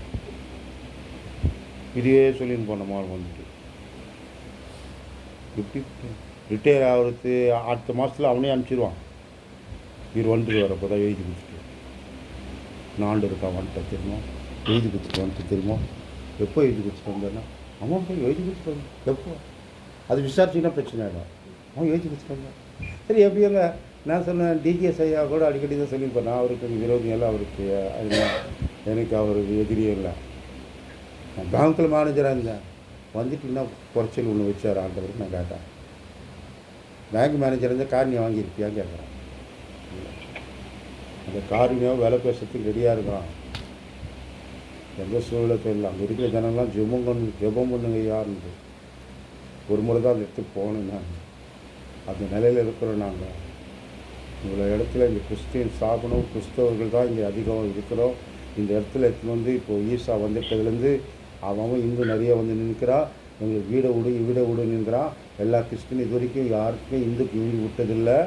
இதையே சொல்லின்னு போனோமா வந்துட்டு இப்படி ரிட்டையர் ஆகிறது அடுத்த மாதத்தில் அவனே அனுப்பிச்சிடுவான். இவர் வந்துட்டு வரப்போ தான் எழுதி கொடுத்துட்டு நாண்டு இருக்கா வந்துட்டு தெரியுமா, எழுதி கொடுத்துட்டு வந்துட்டு தெரியுமா, எப்போ எழுதி கொடுத்துட்டு வந்தேன்னா அவன் போய் எழுதி கொடுத்துட்டு வந்தேன் எப்போ, அது விசாரிச்சிங்கன்னா பிரச்சனை ஆகிடும். அவன் எழுதி கொடுத்துட்டு வந்தேன். சரி எப்படிங்க நான் சொன்னேன், டிஜிஎஸ் ஐயா கூட அடிக்கடி தான் சொல்லியிருப்பேன். நான் அவருக்கு விரோதியெல்லாம் அவருக்கு எனக்கு அவருக்கு எதிரியே இல்லை. நான் பேங்க்கில் மேனேஜராக இருந்தேன். வந்துட்டு என்ன குறைச்சல் ஒன்று வச்சார் ஆண்டவருக்கு நான் கேட்டேன். பேங்க் மேனேஜர் இருந்தால் காரணியை வாங்கியிருப்பியான்னு கேட்குறேன். அந்த காரணியாக வேலை பேசுறதுக்கு ரெடியாக இருக்கான். எந்த சூழ்நிலை தெரியல. அங்கே இருக்கிற ஜனங்கள்லாம் ஜெபம் பண்ணுங்க யாருன்னு. ஒரு முறை தான் அந்த இடத்துக்கு போகணும். நான் அந்த நிலையில் இருக்கிறோம். நாங்கள் இவ்வளோ இடத்துல இந்த கிறிஸ்டியன் சாப்பிடணும், கிறிஸ்தவர்கள் தான் இங்கே அதிகம் இருக்கிறோம். இந்த இடத்துல எடுத்துன்னு வந்து இப்போது ஈசா வந்துட்டதுலேருந்து அவன் இந்து நிறைய வந்து நிற்கிறா. எங்களுக்கு வீடை விடு நிற்கிறான். எல்லா கிறிஸ்டின் இது வரைக்கும் யாருக்குமே இந்துக்கு வீடு விட்டதில்லை.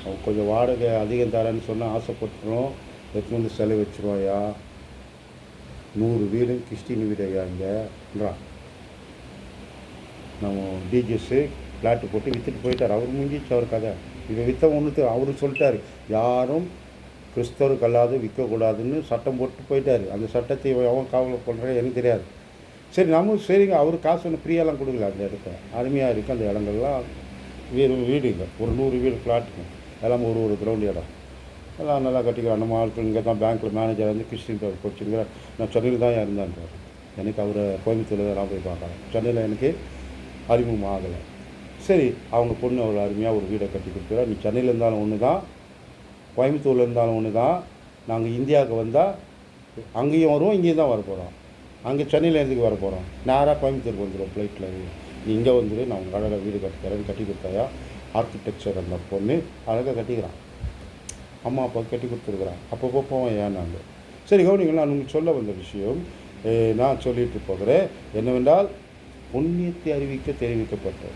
அவன் கொஞ்சம் வாடகை அதிகம் தரேன்னு சொன்னால் ஆசைப்பட்டுரும். எடுத்துன்னு வந்து செலவு வச்சுருவாயா, 100 வீடு கிறிஸ்டின் வீடு ஐயா இங்கேன்றான். நம்ம டிஜிஎஸ்ஸு ஃப்ளாட்டு போட்டு விற்றுட்டு போயிட்டார். அவர் முடிஞ்சிச்சு அவர் கதை. இதை விற்ற ஒன்று அவரு சொல்லிட்டார், யாரும் கிறிஸ்தவருக்கு அல்லாது விற்கக்கூடாதுன்னு சட்டம் போட்டு போயிட்டார். அந்த சட்டத்தை அவன் காவல் பண்ணுறேன் எனக்கு தெரியாது. சரி நம்ம சரிங்க, அவர் காசு ஒன்று ஃப்ரீயெல்லாம் கொடுக்கல. அந்த இடத்த அருமையாக இருக்குது. அந்த இடங்கள்லாம் வீடுங்க, ஒரு 100 வீடு ஃப்ளாட்டுங்க, எல்லாம் ஒரு கிரவுண்ட் இடம் எல்லாம் நல்லா கட்டிக்கிறோம். நம்ம ஆட்கள் இங்கே தான் பேங்க்கில் மேனேஜர் வந்து கிறிஸ்டின் பேர் படிச்சுருக்கிறேன். நான் சென்னையில் தான் இருந்தான்றார். எனக்கு அவரை கோயம்புத்தூரில் தான் போய் பார்க்குறேன். சென்னையில் எனக்கு அறிமுகம் ஆகலை. சரி அவங்க பொண்ணு அவ்வளோ அருமையாக ஒரு வீடை கட்டி கொடுத்துறா. நீ சென்னையில் இருந்தாலும் ஒன்று தான், கோயம்புத்தூரில் இருந்தாலும் ஒன்று தான். நாங்கள் இந்தியாவுக்கு வந்தால் அங்கேயும் வருவோம், இங்கேயும் தான் வரப்போகிறோம். அங்கே சென்னையில் இருந்துக்கு வரப்போகிறோம். நேராக கோயம்புத்தூருக்கு வந்துடும் ஃப்ளைட்டில். நீ இங்கே வந்துடு, நான் உங்கள் அழகாக வீடு கட்டித்தரேன்னு கட்டி கொடுத்தாயா. ஆர்கிடெக்சர் அந்த பொண்ணு அழகாக கட்டிக்கிறான். அம்மா அப்பா கட்டி கொடுத்துருக்குறான். அப்பப்போ போவோம் ஏன் நாங்கள். சரி கவனிங்கள், நான் உங்களுக்கு சொல்ல வந்த விஷயம் நான் சொல்லிட்டு போகிறேன் என்னவென்றால், புண்ணியத்தை அறிவிக்க தெரிவிக்கப்பட்டது.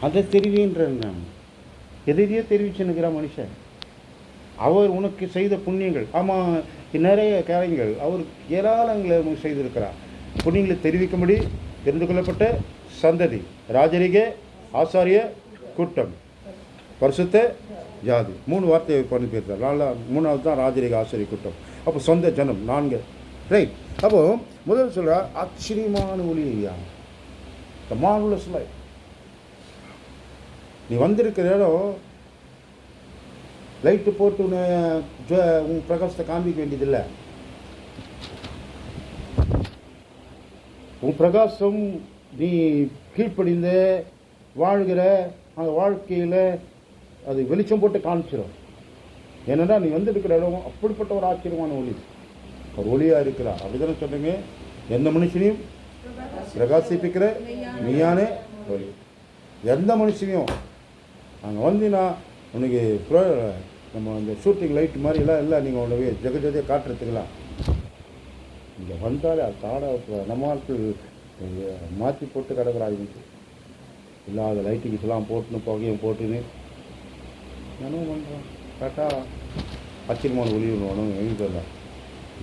அதை தெரிவின்றேன் நான். எதையோ தெரிவிச்சுன்னுக்கிறான் மனுஷன். அவர் உனக்கு செய்த புண்ணியங்கள், ஆமாம் நிறைய காரியங்கள் அவர் ஏராளங்களை உனக்கு செய்திருக்கிறார். புண்ணியங்களை தெரிவிக்கும்படி தெரிந்து கொள்ளப்பட்ட சந்ததி, ராஜரிக ஆசாரிய கூட்டம், பரிசுத்த ஜாதி. 3 வார்த்தையை பண்ணி போயிருந்தார். 3வது தான் ராஜரிக ஆசாரிய கூட்டம். அப்போ சொந்த ஜனம் 4 ரைட். அப்போது முதல் சொல்கிற ஆச்சரியமான ஒளி ஐயா, த மார்வலஸ் லைஃப். நீ வந்திருக்கிற இடம் லைட்டு போட்டு உன் பிரகாசத்தை காண்பிக்க வேண்டியதில்லை. உன் பிரகாசம் நீ கீழ்ப்படிந்து வாழ்கிற அந்த வாழ்க்கையில் அது வெளிச்சம் போட்டு காமிச்சிடும். ஏன்னா நீ வந்திருக்கிற இடம் அப்படிப்பட்ட ஒரு ஆச்சரியமான ஒளி. ஒரு ஒளியாக இருக்கிறார். அப்படி தானே சொல்லுங்க. எந்த மனுஷனையும் பிரகாசிப்பிக்கிற மெய்யான ஒளி. எந்த மனுஷனையும் அங்கே வந்து நான் உனக்கு நம்ம அந்த ஷூட்டிங் லைட் மாதிரிலாம் இல்லை, நீங்கள் உடனே ஜெகஜோதியை காட்டுறதுக்கெல்லாம் இங்கே வந்தாலே அது தாடாக நம்ம ஆட்கள் மாற்றி போட்டு கிடக்குறாங்க. இல்லாத லைட்டிங்ஸ்லாம் போட்டுன்னு புகையும் போட்டுன்னு நானும் பண்ணுறேன். கரெக்டாக ஆச்சரியமான ஒளி ஒன்றும் எழுதலை.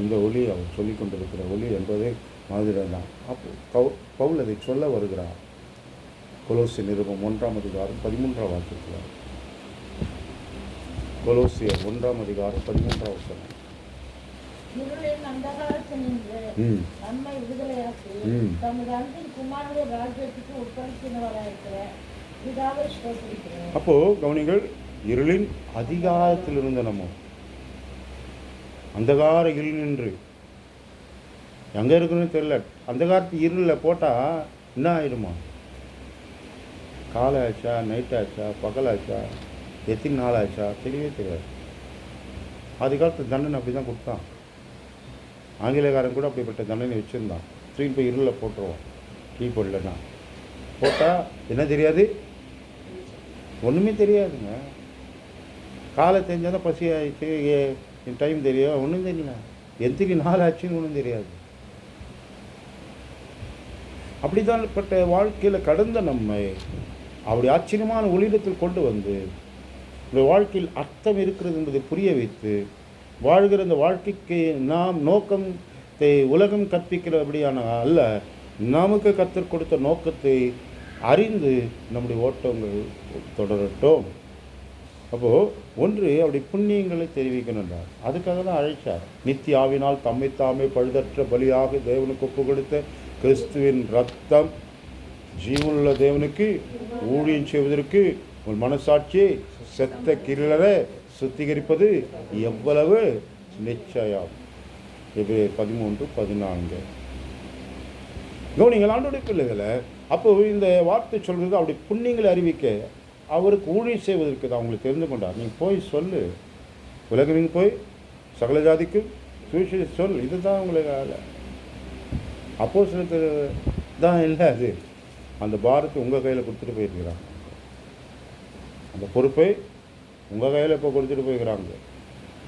இந்த ஒளி அவர் சொல்லி கொண்டிருக்கிற ஒளி என்பதே மாதிரி தான். அப்போ பவுல் அதை சொல்ல வருகிறார். கொலோசியர் நிருபம் 1ஆம் அதிகாரம் 13ஆம் வாக்கியத்தில். கொலோசியர் 1ஆம் அதிகாரம் 13ஆம் வசனம். இருளின் அந்தகாரத்தில் நின்று நம்மை விடுதலையாக்கி தமது அன்பின் குமாரனுடைய ராஜ்யத்துக்கு உட்படுத்தினவராயிருக்கிற பிதாவை ஸ்தோத்திரிக்கிறேன். அப்போ கவனிங்கள், இருளின் அதிகாரத்தில் இருந்த நம்ம அந்தகார இருள் நின்று எங்கே இருக்குன்னு தெரியல. அந்தகாரத்து இருளில் போட்டால் என்ன ஆகிடுமா? காலை ஆச்சா, நைட் ஆச்சா, பகலாச்சா, எத்தனை நாள் ஆச்சா தெரியவே தெரியாது. அது காலத்து தண்டனை அப்படி தான் கொடுத்தான். ஆங்கிலேயக்காரன் கூட அப்படிப்பட்ட தண்டனை வச்சுருந்தான். தூக்கிட்டு போய் இருளில் போட்டுருவான் டீ போடலன்னா. போட்டால் என்ன தெரியாது, ஒன்றுமே தெரியாதுங்க. காலை தெரிஞ்சால் தான் பசி ஆயிடுச்சு, டைம் தெரியும், ஒன்றும் தெரியல. எத்தனை நாள் ஆச்சுன்னு ஒன்றும் தெரியாது. அப்படித்தான்ப்பட்ட வாழ்க்கையில் கடந்த நம்மை அப்படி ஆச்சரியமான ஒளியிடத்தில் கொண்டு வந்து இந்த வாழ்க்கையில் அர்த்தம் இருக்கிறது என்பதை புரிய வைத்து வாழ்கிற இந்த வாழ்க்கைக்கு நாம் நோக்கத்தை உலகம் கற்பிக்கிறபடியான அல்ல, நமக்கு கர்த்தர் கொடுத்த நோக்கத்தை அறிந்து நம்முடைய ஓட்டங்கள் தொடரட்டும். அப்போது ஒன்று அப்படி புண்ணியங்களை தெரிவிக்கணுன்றார். அதுக்காக தான் அழைச்சார். நித்திய ஆவினால் தம்மை தாமே பழுதற்ற பலியாக தேவனுக்கு ஒப்பு கொடுத்த கிறிஸ்துவின் ரத்தம் ஜீவனுள்ள தேவனுக்கு ஊழியம் செய்வதற்கு உன் மனசாட்சியை செத்த கிரிலரை சுத்திகரிப்பது எவ்வளவு நிச்சயம். எபிரேயர் 13:14. கவனிங்கள் ஆண்டோடைய பிள்ளைகளை. அப்போ இந்த வார்த்தை சொல்கிறது அப்படி புண்ணியங்களை அறிவிக்க அவருக்கு ஊழியம் செய்வதற்கு தான் அவங்களுக்கு தெரிந்து கொண்டார். நீங்கள் போய் சொல்லு, உலகம் போய் சகல ஜாதிக்கு சுவிசேஷம் சொல். இதுதான் உங்களுக்கு வேலை. அப்போஸ்தலருக்கு தான் இல்லை, அது அந்த பாரத்தை உங்கள் கையில் கொடுத்துட்டு போயிருக்கிறாங்க. அந்த பொறுப்பை உங்கள் கையில் இப்போ கொடுத்துட்டு போயிருக்கிறாங்க.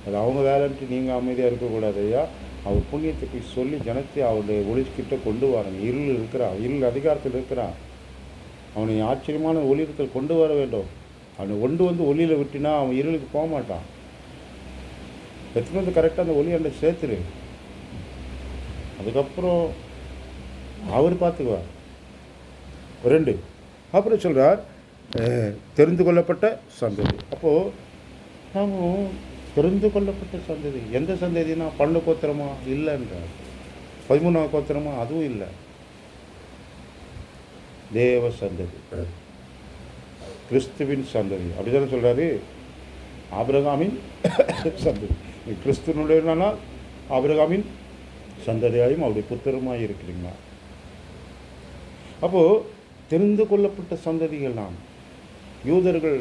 அது அவங்க வேலைன்ட்டு நீங்கள் அமைதியாக இருக்கக்கூடாது ஐயா. அவர் புண்ணியத்தை போய் சொல்லி ஜனத்தை அவருடைய ஒளிக்கிட்ட கொண்டு வராங்க. இருள் இருக்கிறான், இருள் அதிகாரத்தில் இருக்கிறான். அவனை ஆச்சரியமான ஒளியிடத்தில் கொண்டு வர வேண்டும். அவனை வந்து ஒளியில் விட்டினா அவன் இருளுக்கு போக மாட்டான். எத்தனை வந்து கரெக்டாக அந்த ஒளி அண்டை சேர்த்துரு. அதுக்கப்புறம் அவர் பார்த்துக்குவார். 2 அப்புறம் சொல்கிறார் தெரிந்து கொள்ளப்பட்ட சந்ததி. அப்போது நாம் தெரிந்து கொள்ளப்பட்ட சந்ததி. எந்த சந்ததினா 12 கோத்திரமா இல்லைன்றார். 13 கோத்திரமா அதுவும் இல்லை. தேவ சந்ததி, கிறிஸ்துவின் சந்ததி. அப்படி தானே சொல்கிறாரு. ஆபிரகாமின் சந்ததி. கிறிஸ்துவனுடையனால் ஆபிரகாமின் சந்ததியாயும் அவருடைய புத்திரமாய் இருக்கிறீங்களா? அப்போது தெரிந்து கொள்ளப்பட்ட சந்ததிகள் நாம். யூதர்கள்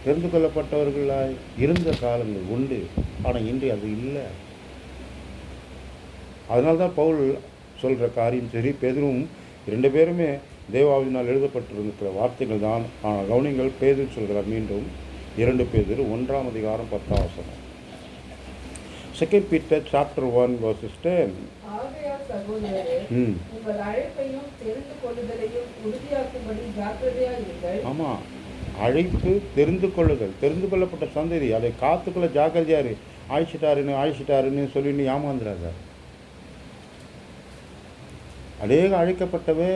தெரிந்து கொள்ளப்பட்டவர்களாய் இருந்த காலங்கள் உண்டு, ஆனால் இன்று அது இல்லை. அதனால தான் பவுல் சொல்கிற காரியம் சரி, பேதுரும் 2 பேருமே தேவாவினால் எழுதப்பட்டிருக்கிற வார்த்தைகள் தான். ஆனால் கவனிங்கள், பேதுரு சொல்கிறார் மீண்டும் 2 பேதுரு 1ஆம் அதிகாரம் 10ஆம் வசனம். 2 Peter chapter 1 verses 10. ஆகையால் சகோதரரே, உங்கள் அழைப்பையும் தெரிந்து கொள்ளுதலையும் உறுதியாக்கும்படி ஜாக்கிரதையாயிருங்கள். ஆமாம், அழைப்பு தெரிந்து கொள்ளுதல், தெரிந்து கொள்ளப்பட்ட சந்ததி, அதை காத்துக்குள்ள ஜாக்கிரதையாரு. ஆயிச்சிட்டாருன்னு சொல்லிட்டு ஏமாந்துடாத. அநேக அழைக்கப்பட்டவே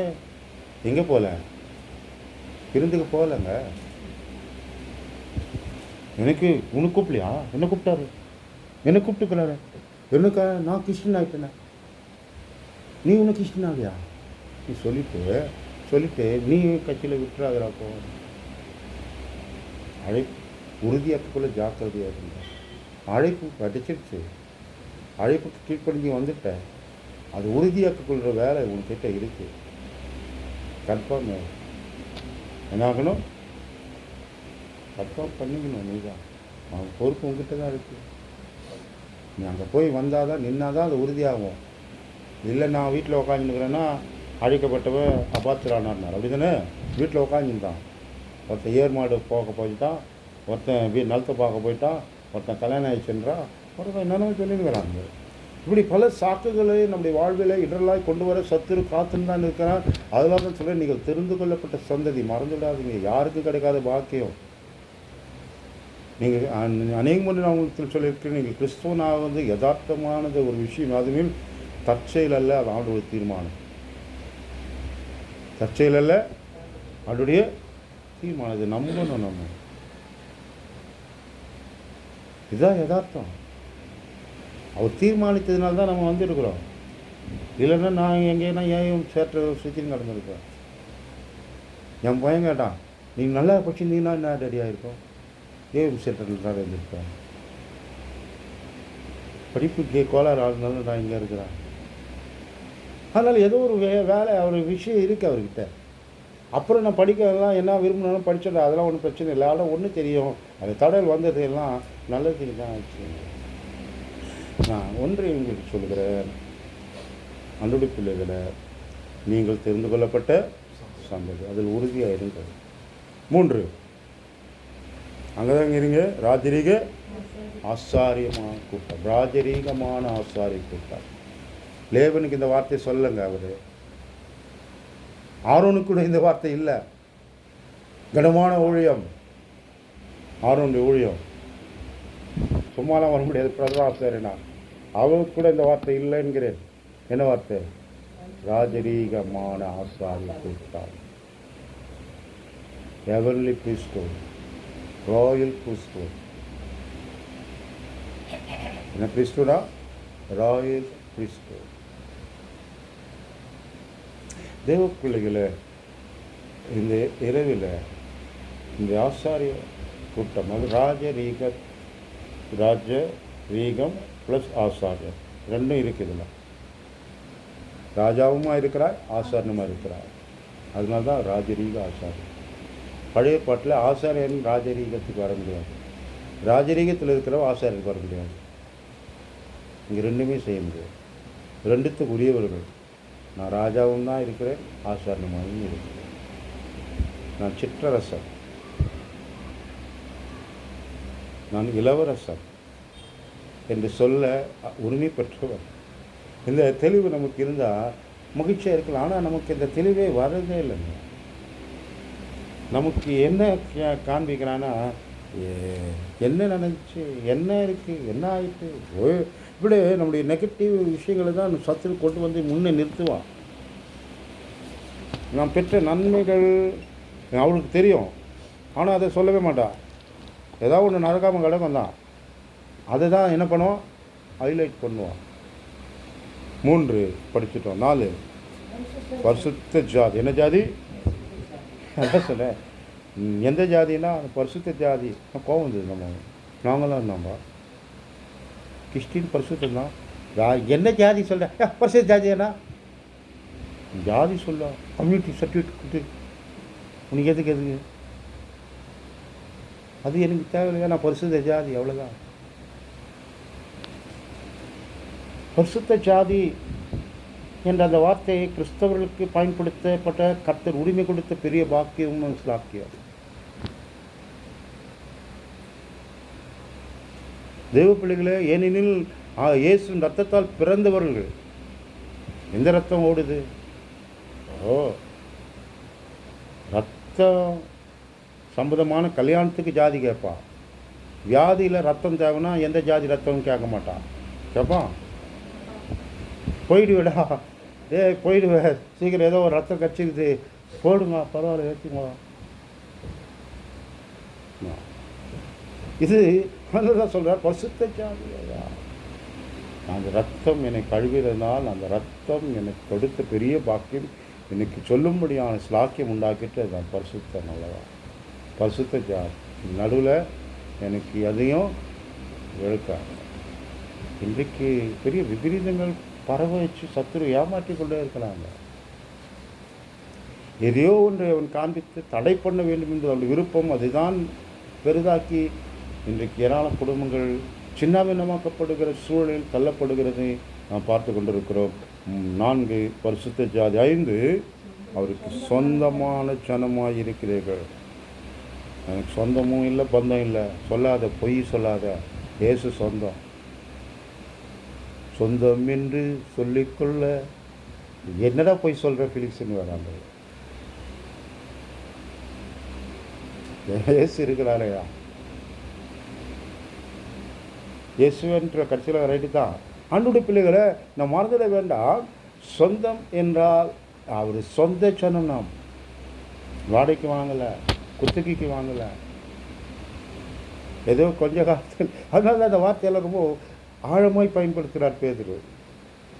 எங்கே போகல, விருந்துக்கு போகலங்க. எனக்கு உனக்கு கூப்பிடலையா? என்ன கூப்பிட்டாரு? என்ன கூப்பிட்டுக்கிறாரு? எனக்கு நான் கிறிஸ்டின் ஆகிட்டேனே, நீ உனக்கு கிறிஸ்டின் ஆகலையா? நீ சொல்லிட்டு நீ கட்சியில் விட்டுறாதராப்போ. அழைப்பு உறுதியாக்குள்ள ஜாக்கிரதையாக இருந்த. அழைப்பு அடிச்சிருச்சு, அழைப்புக்கு கீழ்ப்படிஞ்சு வந்துட்ட. அது உறுதியாக்கிக்கொள்கிற வேலை உன்கிட்ட இருக்குது. கன்ஃபார்ம் என்னாகணும், கன்ஃபார்ம் பண்ணிக்கணும். நீ தான் அவன் பொறுப்பு உங்ககிட்ட தான் இருக்குது. நீ அங்கே போய் வந்தால் தான் நின்னா தான் அது உறுதியாகும். இல்லை நான் வீட்டில் உக்காந்துருக்கிறேன்னா அழைக்கப்பட்டவன் அபாத்திரானார். அப்படி தானே? வீட்டில் உக்காந்துருந்தான். ஒருத்தன் ஏர் மாடு போக போயிட்டான், ஒருத்தன் நிலத்தை பார்க்க போயிட்டான், ஒருத்தன் கல்யாணம் ஆயிடுச்சுன்றான், ஒருத்தன் என்னென்ன சொல்லியிருக்கிறாங்க. இப்படி பல சாக்குகளை நம்முடைய வாழ்வில் இடரலாய் கொண்டு வர சத்துரு காத்துன்னு தான் இருக்கிறான். அதனால தான் சொல்கிறேன், நீங்கள் தெரிந்து கொள்ளப்பட்ட சந்ததி, மறந்துவிடாதீங்க. யாருக்கும் கிடைக்காத பாக்கியம். நீங்கள் அநேக முறை நான் உங்களுக்கு சொல்லியிருக்கேன், நீங்கள் கிறிஸ்துவனாக வந்து யதார்த்தமானது ஒரு விஷயம். அதுவே தற்செயல் அல்ல, அது ஆண்டோடைய தீர்மானம். தற்செயல் அல்ல, அவருடைய தீர்மானம். இது நம்பணும். நம்ம இதுதான் யதார்த்தம். அவர் தீர்மானித்ததுனால தான் நம்ம வந்துருக்குறோம். இல்லைன்னா நான் எங்கேனா ஏன் சேற்ற சுற்றின்னு கடந்துருப்பேன். என் பையன் கேட்டான், நீங்கள் நல்லா படிச்சிருந்தீங்கன்னா என்ன ரெடியாக இருக்கும்? ஏன் சேற்றில் தான் இருந்திருப்பேன். படிப்பு கோளாறு ஆளுனாலும் நான் இங்கே இருக்கிறேன். அதனால் ஏதோ ஒரு வேலை அவர் விஷயம் இருக்குது அவர்கிட்ட. அப்புறம் நான் படிக்கிறதெல்லாம் என்ன விரும்பினாலும் படிச்சிடறேன். அதெல்லாம் ஒன்றும் பிரச்சனை இல்லை. அதெல்லாம் ஒன்றும் தெரியும். அது தடல் வந்தது எல்லாம் நல்லதுக்கு தான் ஆச்சு. நான் ஒன்றை உங்களுக்கு சொல்கிறேன், அன்புடைய பிள்ளைகளை, நீங்கள் தெரிந்து கொள்ளப்பட்ட சந்ததி, அதில் உறுதியாக இருங்கள். 3, அங்கே தான் இருங்க, ராஜரீக ஆசாரியமான கூட்டம், ராஜரீகமான ஆசாரிய கூட்டம். லேவனுக்கு இந்த வார்த்தையை சொல்லங்க, அவர் ஆரோனுக்கு கூட இந்த வார்த்தை இல்லை. கனமான ஊழியம், ஆரோனுடைய ஊழியம் சும்மாலாம் வர முடியாது. பிரதமாசேரனா அவருக்கு கூட இந்த வார்த்தை இல்லை என்கிறேன். என்ன வார்த்தை? ராஜரீகமான ஆசாரிய கூட்டம், ஹெவன்லி priesthood, ராயல் priesthood. என்ன priesthood? Royal priesthood. தேவ பிள்ளைகளை, இந்த இரவில் இந்த ஆசாரிய கூட்டம், அது ராஜரீகம் ப்ளஸ் ஆசாரியர் ரெண்டும் இருக்குதுல்ல. ராஜாவுமா இருக்கிறார், ஆசாரியனுமா இருக்கிறார். அதனால தான் ராஜரீக ஆசாரியர். பழைய பாட்டில் ஆசாரியன் ராஜரீகத்துக்கு வர முடியாது, ராஜரீகத்தில் இருக்கிறவ ஆசாரியருக்கு வர முடியாது. இங்கே ரெண்டுமே செய்ய முடியாது. ரெண்டுத்துக்கு உரியவர்கள். நான் ராஜாவும் தான் இருக்கிறேன், ஆசாரியமாகவும் இருக்கிறேன். நான் சிற்றரசர், நான் இளவரசர் என்று சொல்ல உரிமை பெற்றவர். இந்த தெளிவு நமக்கு இருந்தால் மகிழ்ச்சியாக இருக்கலாம். ஆனால் நமக்கு இந்த தெளிவே வரதே இல்லைங்க. நமக்கு என்ன காண்பிக்கிறான்னா, என்ன நினச்சி, என்ன இருக்குது, என்ன ஆகிட்டு, இப்படி நம்முடைய நெகட்டிவ் விஷயங்களை தான் சத்து கொண்டு வந்து முன்னே நிறுத்துவான். நான் பெற்ற நன்மைகள் அவளுக்கு தெரியும், ஆனால் அதை சொல்லவே மாட்டான். ஏதாவது ஒன்று நடக்காமல் கிடக்கும் தான், அதை தான் என்ன பண்ணுவான், ஹைலைட் பண்ணுவான். 3 படிச்சுட்டோம். 4 பரிசுத்த ஜாதி. என்ன ஜாதி? அதான் சொல்ல, எந்த ஜாதினா பரிசுத்த ஜாதி. கோவம் வந்தது. நாங்களாம் இருந்தாம்பா கிறிஸ்டின் பரிசுத்தம் தான். என்ன ஜாதி சொல்ல? பரிசுத்த ஜாதி என்ன ஜாதி சொல்ல? கம்யூனிட்டி சர்டிஃபிகேட் கொடுத்து உனக்கு எதுக்கு அது எனக்கு தேவையில்லையா? நான் பரிசுத்த ஜாதி, அவ்வளோதான். பரிசுத்த ஜாதி என்ற அந்த வார்த்தையை கிறிஸ்தவர்களுக்கு பயன்படுத்தப்பட்ட கர்த்தர் உரிமை கொடுத்த பெரிய பாக்கியம், சாக்கியம். தேவ பிள்ளைகளே, ஏனெனில் இயேசு ரத்தத்தால் பிறந்தவர்கள். எந்த ரத்தம் ஓடுது? ரத்தம் சம்பந்தமான கல்யாணத்துக்கு ஜாதி கேட்பான். வியாதியில் ரத்தம் தேவைன்னா எந்த ஜாதி ரத்தம் கேட்க மாட்டான், கேட்பான். போயிடுவேடா, போயிடுவேன் சீக்கிரம், ஏதோ ஒரு ரத்தம் கட்சிக்குது, போடுங்க, பரவாயில்ல, ஏற்றிங்க. இது தான் சொல்கிறார், பரிசுத்த ஜாதியா. அந்த ரத்தம் என்னை கழுவிறதுனால் அந்த ரத்தம் எனக்கு கொடுத்த பெரிய பாக்கியம், எனக்கு சொல்லும்படியான ஸ்லாக்கியம் உண்டாக்கிட்டு அதுதான் பரிசுத்த. நல்லதா பரிசுத்த ஜாதி. நடுவில் எனக்கு அதையும் வெறுக்காங்க. இன்றைக்கு பெரிய விபரீதங்கள் பரவ வச்சு சத்துரு ஏமாற்றி கொண்டே இருக்கிறாங்க. எதையோ ஒன்று அவன் காண்பித்து தடை பண்ண வேண்டும் என்று அவருடைய விருப்பம், அதுதான் பெரிதாக்கி இன்றைக்கு ஏராள குடும்பங்கள் சின்னாபின்னமாக்கப்படுகிற சூழலில் தள்ளப்படுகிறதை நாம் பார்த்து கொண்டிருக்கிறோம். 4 பரிசுத்த ஜாதி. 5 அவருக்கு சொந்தமான ஜனமாக இருக்கிறீர்கள். எனக்கு சொந்தமும் இல்லை, பந்தம் இல்லை. சொல்லாத, பொய் சொல்லாத. இயேசு சொந்தம். சொந்தம் என்று சொல்லிக்கொள்ள என்னடா போய் சொல்கிற ஃபிலிக்ஸ்ன்னு வராங்க. இயேசு இருக்கிறாரையா? இயேசுன்ற கட்சியில் ரைட்டு தான். ஆண்டுடைய பிள்ளைகளை நான் மறந்துட வேண்டாம். சொந்தம் என்றால் அவர் சொந்த ஜனம். நாம் வாடகைக்கு வாங்கலை, குத்தகைக்கு வாங்கலை, ஏதோ கொஞ்ச காலத்தில். அதனால அந்த வார்த்தையெல்லாம் ரொம்ப ஆழமாய் பயன்படுத்துகிறார் பேதுரு.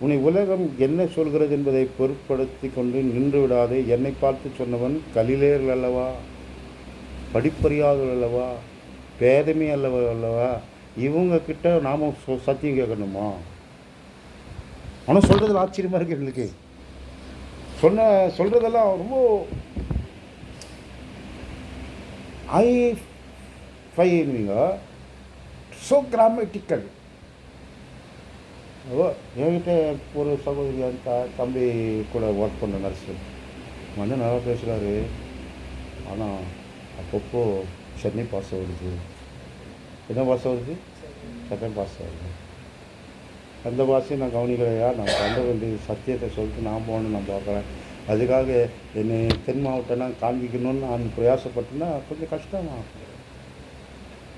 உன்னை உலகம் என்ன சொல்கிறது என்பதை பொருட்படுத்தி கொண்டு நின்று விடாதே. என்னை பார்த்து சொன்னவன் கலிலேயர்கள் அல்லவா, படிப்பறியாதவர்கள் அல்லவா, பேதமே அல்லவா, இவங்க கிட்ட நாம் சத்தியம் கேட்கணுமா? ஆனால் சொல்கிறதுல ஆச்சரியமாக இருக்குது எங்களுக்கு. சொல்கிறதெல்லாம் ரொம்ப ஃபைனுவீங்க. So grammatical. ஓ என்கிட்ட ஒரு சகோதரி அந்த தம்பி கூட ஒர்க் பண்ண நர்ஸு வந்து நல்லா பேசுகிறாரு. ஆனால் அப்பப்போ சென்னை பாஸ் வருது. என்ன பாஸ் வருது? சென்னை பாஸ் வருது. அந்த பாஷையும் நான் கவனிக்கலையா? நான் பண்ண வேண்டிய சத்தியத்தை சொல்லிட்டு நான் போகணுன்னு நான் பார்க்குறேன். அதுக்காக என்னை தென் மாவட்டம்னா காண்பிக்கணும்னு நான் பிரயாசப்பட்டேன்னா கொஞ்சம் கஷ்டமாக.